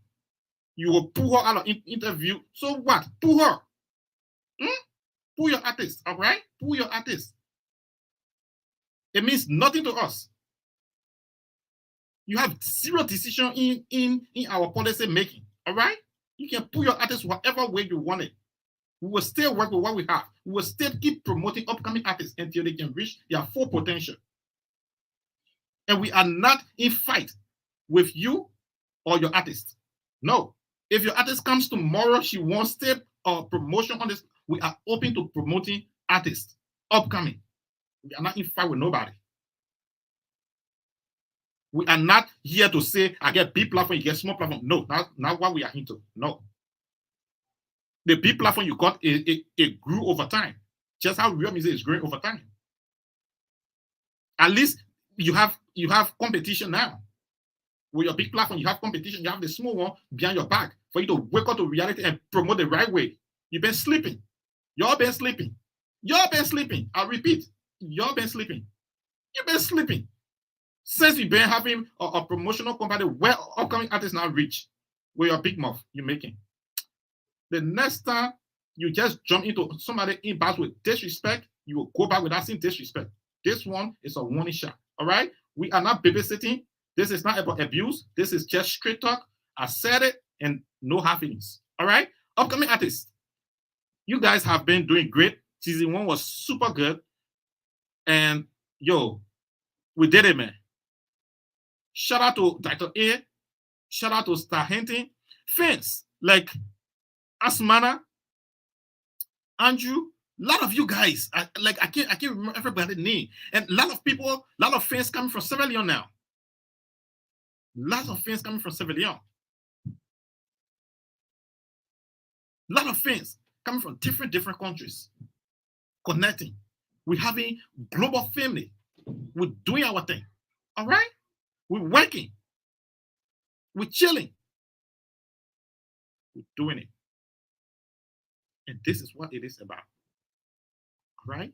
You will pull her out of interview. So what? Pull her. Pull your artist, all right? Pull your artist. It means nothing to us. You have zero decision in our policy making, all right? You can pull your artist whatever way you want it. We will still work with what we have. We will still keep promoting upcoming artists until they can reach their full potential. And we are not in fight with you or your artist. No. If your artist comes tomorrow, she wants step or promotion on this, we are open to promoting artists upcoming. We are not in fight with nobody. We are not here to say, I get big platform, you get small platform. No, not what we are into. No. The big platform you got, it grew over time. Just how real music is growing over time. At least you have competition now. With your big platform, you have competition. You have the small one behind your back for you to wake up to reality and promote the right way. You've been sleeping. Y'all been sleeping. Y'all been sleeping. I repeat, y'all been sleeping. You've been sleeping. Since we've been having a promotional company where upcoming artists now reach with your big mouth you're making. The next time you just jump into somebody inbox with disrespect, you will go back with that same disrespect. This one is a warning shot. All right? We are not babysitting. This is not about abuse. This is just straight talk. I said it and no hard feelings. All right? Upcoming artists, you guys have been doing great. Season 1 was super good. And yo, we did it, man. Shout out to Dr. A. Shout out to Star Hinton. Fans like Asmana, Andrew, a lot of you guys. I can't remember everybody's name. And a lot of people, a lot of fans coming from Sierra Leone now. Lots of fans coming from Sierra Leone. A lot of fans coming from different countries. Connecting. We're having global family. We're doing our thing. All right? We're working. We're chilling. We're doing it. And this is what it is about. All right?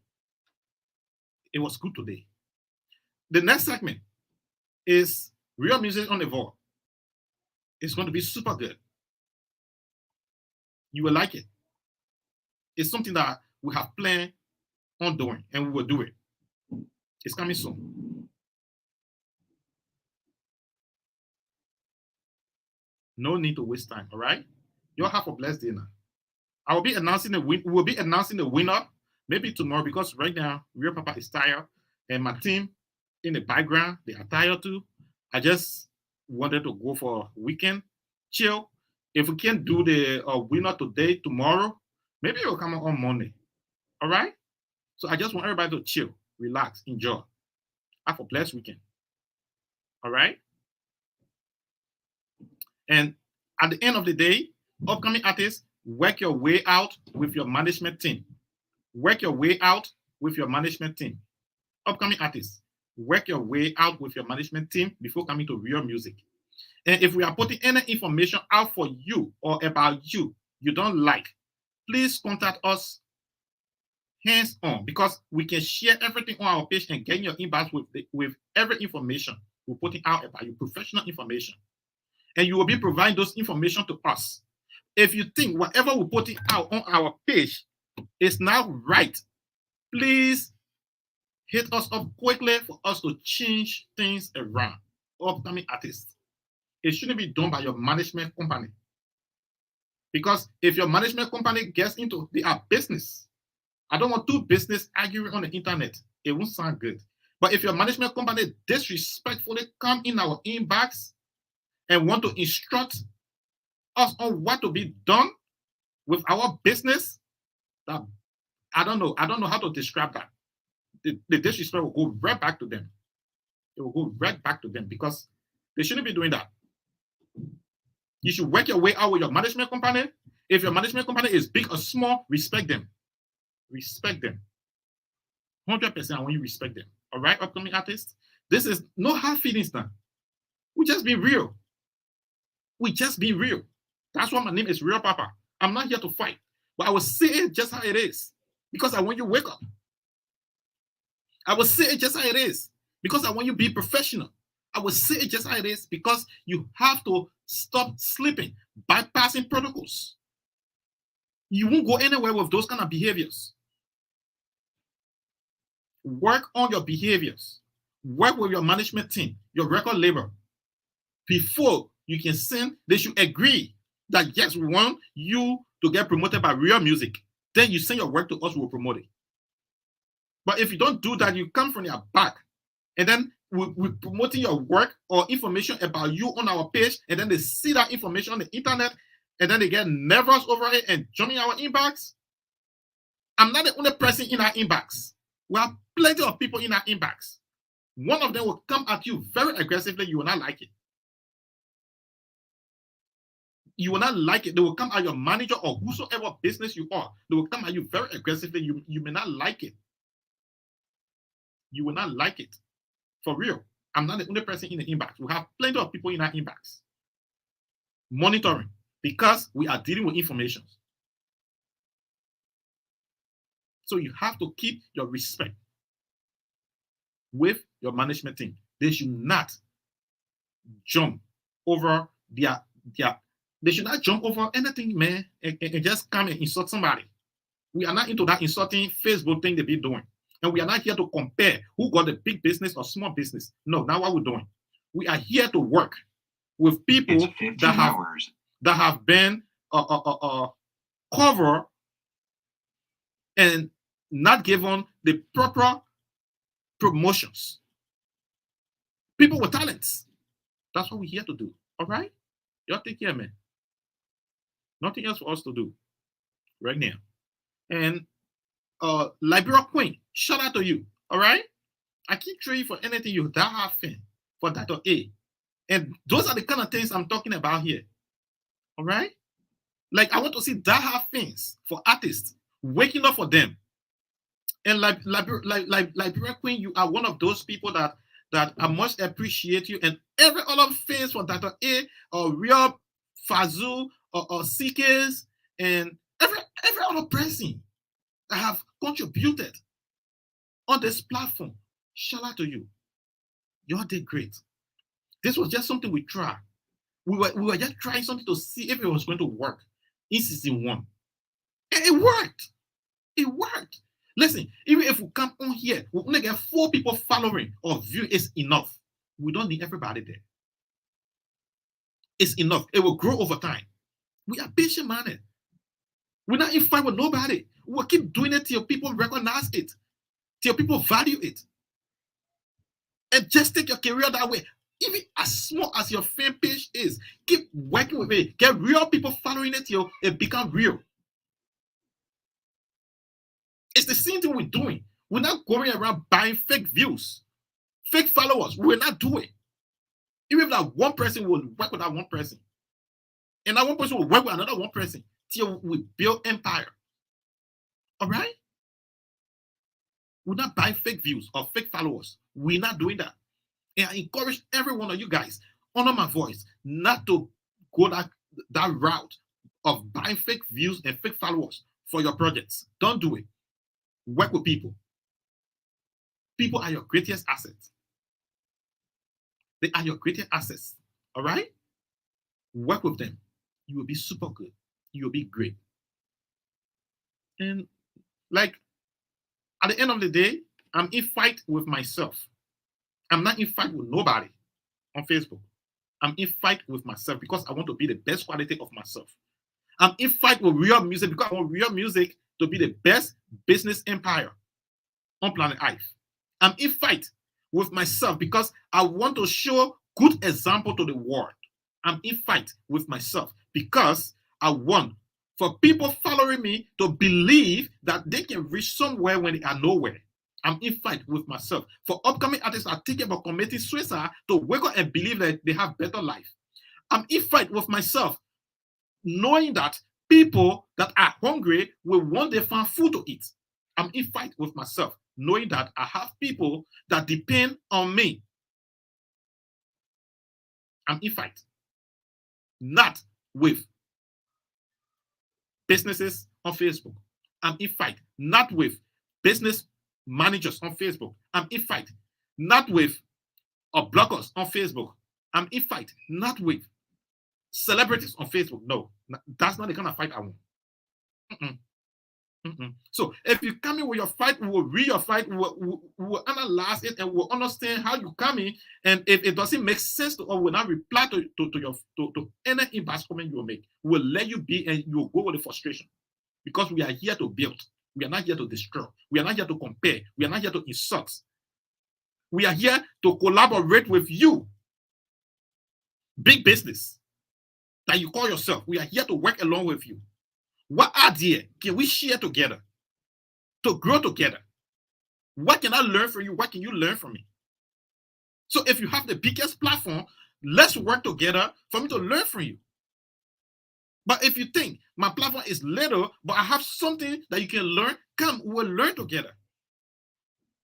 It was good today. The next segment is Real Music on the Vault. It's going to be super good. You will like it. It's something that we have planned on doing, and we will do it. It's coming soon. No need to waste time, all right? You'll have a blessed day now. I will be announcing we will be announcing the winner maybe tomorrow, because right now Real Papa is tired and my team in the background, they are tired too. I just wanted to go for a weekend chill. If we can't do the winner today, tomorrow, maybe it will come out on Monday. All right? So I just want everybody to chill, relax, enjoy. Have a blessed weekend. All right? And at the end of the day, upcoming artists, work your way out with your management team. Work your way out with your management team. Upcoming artists, work your way out with your management team before coming to real music. And if we are putting any information out for you or about you don't like, please contact us hands on, because we can share everything on our page and get your inbox with every information we're putting out about you, professional information. And you will be providing those information to us. If you think whatever we're putting out on our page is not right, please hit us up quickly for us to change things around. Upcoming artists, it shouldn't be done by your management company. Because if your management company gets into their business, I don't want two business arguing on the internet. It won't sound good. But if your management company disrespectfully come in our inbox and want to instruct us on what to be done with our business, that I don't know how to describe that. The disrespect will go right back to them. It will go right back to them, because they shouldn't be doing that. You should work your way out with your management company. If your management company is big or small, respect them. Respect them. 100% when you respect them. All right, upcoming artists? This is no hard feelings now. We just be real. We just be real. That's why my name is Real Papa. I'm not here to fight, but I will say it just how it is, because I want you to wake up. I will say it just how it is, because I want you to be professional. I will say it just how it is, because you have to stop sleeping, bypassing protocols. You won't go anywhere with those kind of behaviors. Work on your behaviors. Work with your management team, your record label. Before you can send, they should agree that yes, we want you to get promoted by real music. Then you send your work to us, we will promote it. But if you don't do that, you come from your back, and then we're promoting your work or information about you on our page, and then they see that information on the internet, and then they get nervous over it and jump in our inbox. I'm not the only person in our inbox. We have plenty of people in our inbox. One of them will come at you very aggressively. You will not like it. You will not like it. They will come at your manager or whosoever business you are. They will come at you very aggressively. You may not like it. You will not like it. For real. I'm not the only person in the inbox. We have plenty of people in our inbox. Monitoring, because we are dealing with information. So you have to keep your respect with your management team. They should not jump over they should not jump over anything, man, and just come and insult somebody. We are not into that insulting Facebook thing they be doing. And we are not here to compare who got a big business or small business. No, not what we're doing. We are here to work with people that have been covered and not given the proper promotions. People with talents. That's what we're here to do. All right? Y'all take care, man. Nothing else for us to do right now. And Liberia Queen, shout out to you. All right? I keep trading for anything you that have fan for Dr. A. And those are the kind of things I'm talking about here. All right? Like, I want to see that have fans for artists, waking up for them. And Liberia Queen, you are one of those people that I must appreciate you. And every other fans for Dr. A or Real Fazul or Seekers and every other person that have contributed on this platform. Shout out to you. You all did great. This was just something we tried. We were just trying something to see if it was going to work in season 1. And it worked. It worked. Listen, even if we come on here, we only get 4 people following or view is enough. We don't need everybody there. It's enough. It will grow over time. We are patient minded. We're not in fight with nobody. We'll keep doing it till people recognize it, till people value it. And just take your career that way. Even as small as your fan page is, keep working with it. Get real people following it till it becomes real. It's the same thing we're doing. We're not going around buying fake views, fake followers. We're not doing. Even if that one person will work with that one person, And that one person will work with another one person till we build empire. All right? We're not buying fake views or fake followers. We're not doing that. And I encourage every one of you guys, honor my voice, not to go that route of buying fake views and fake followers for your projects. Don't do it. Work with people. People are your greatest assets. They are your greatest assets. All right? Work with them. You will be super good. You will be great. And like at the end of the day, I'm in fight with myself. I'm not in fight with nobody on Facebook. I'm in fight with myself because I want to be the best quality of myself. I'm in fight with real music because I want real music to be the best business empire on planet Earth. I'm in fight with myself because I want to show good example to the world. I'm in fight with myself because I want for people following me to believe that they can reach somewhere when they are nowhere. I'm in fight with myself. For upcoming artists are thinking about committing suicide to wake up and believe that they have better life. I'm in fight with myself, knowing that people that are hungry will one day find food to eat. I'm in fight with myself, knowing that I have people that depend on me. I'm in fight. Not with businesses on Facebook. I'm in fight. Not with business managers on Facebook. I'm in fight. Not with bloggers on Facebook. I'm in fight. Not with celebrities on Facebook. No, that's not the kind of fight I want. Mm-mm. Mm-mm. So if you come in with your fight, we will read your fight, we will analyze it, and we'll understand how you come in. And if it doesn't make sense to us, we'll not reply to any inbox comment you will make. We'll let you be, and you'll go with the frustration. Because we are here to build. We are not here to destroy. We are not here to compare. We are not here to insult. We are here to collaborate with you. Big business that you call yourself. We are here to work along with you. What idea can we share together to grow together? What can I learn from you? What can you learn from me? So if you have the biggest platform, let's work together for me to learn from you. But if you think my platform is little, but I have something that you can learn, come, we'll learn together.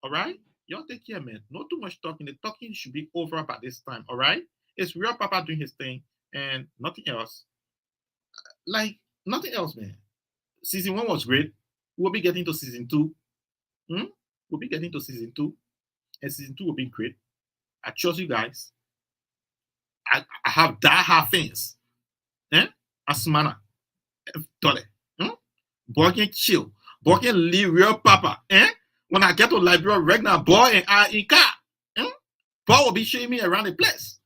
All right? Y'all take care, man. Not too much talking. The talking should be over by this time, all right? It's Real Papa doing his thing and nothing else. Like, nothing else, man. Season 1 was great. We'll be getting to season 2. We'll be getting to season 2. And season 2 will be great. I trust you guys. I have die-hard fans. Asmana. Tole. Boy can chill. Boy can leave Real Papa. When I get to Liberia right now, boy and I in car. Boy will be showing me around the place.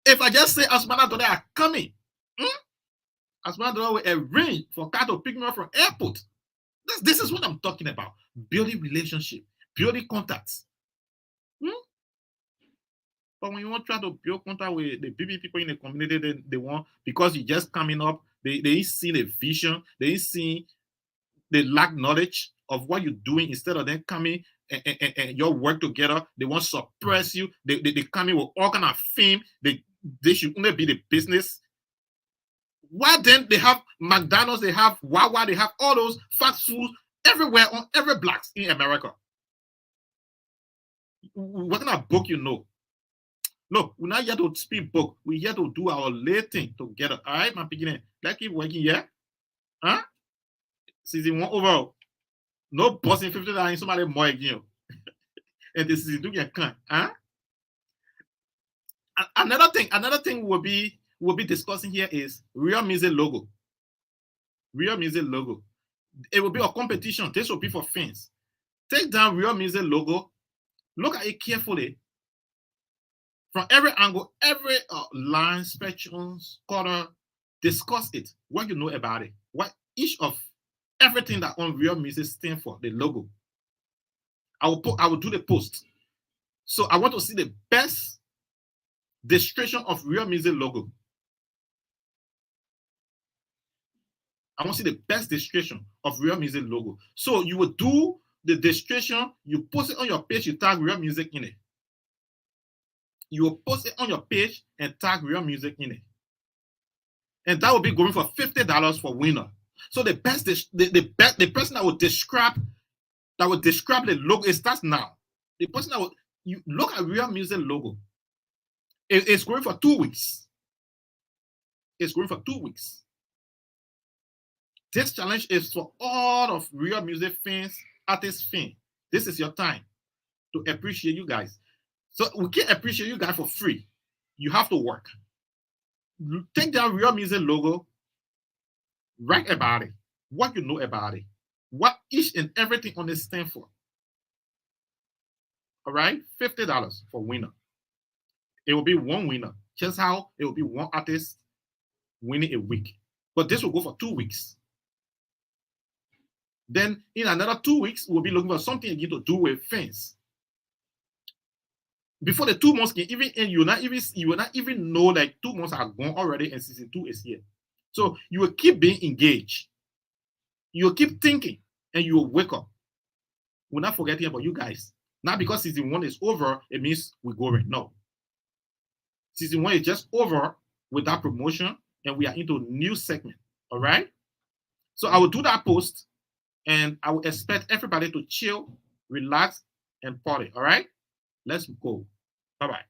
If I just say Asmana Tole are coming. Asmana Tole will arrange for car to pick me up from airport. This is what I'm talking about. Building relationship. Building contacts. But when you want to try to build contact with the BB people in the community, they want, because you just coming up, they ain't see the vision, they ain't see, they lack knowledge of what you're doing. Instead of them coming and your work together, they want to suppress you. They come in with all kind of fame. They should only be the business. Why then they have McDonald's, they have Wawa, they have all those fast foods everywhere on every block in America. What kind of book you know? No, we're not here to speak book. We're here to do our little thing together. All right, my beginning. Let's keep working here. Huh? Season 1 over. No bossing $50 somebody more again. And this is doing a can. Huh? Another thing we'll be discussing here is Real Music logo. Real Music logo. It will be a competition. This will be for fans. Take down Real Music logo. Look at it carefully. From every angle, every line, spectrums, color, discuss it. What you know about it. What each of everything that on Real Music stand for, the logo. I will do the post. So I want to see the best demonstration of Real Music logo. I want to see the best demonstration of Real Music logo. So you will do the demonstration, you post it on your page, you tag Real Music in it. You will post it on your page and tag Real Music in it. and that will be going for $50 for winner. So the best, the person that will describe the logo, it starts now. The person that will, you look at Real Music logo, it's going for 2 weeks. It's going for 2 weeks. This challenge is for all of Real Music fans, artist fans. This is your time to appreciate you guys. So we can't appreciate you guys for free. You have to work. Take that Real Music logo, write about it, what you know about it, what each and everything on it stand for. All right, $50 for winner. It will be one winner. Just how it will be one artist winning a week. But this will go for 2 weeks. Then in another 2 weeks, we'll be looking for something again to do with fans. Before the 2 months can even end, you will not even know like 2 months are gone already and season 2 is here. So you will keep being engaged. You will keep thinking and you will wake up. We're not forgetting about you guys. Not because season 1 is over, it means we're going. No. Season 1 is just over with that promotion and we are into a new segment. All right. So I will do that post and I will expect everybody to chill, relax, and party. All right. Let's go. Bye-bye.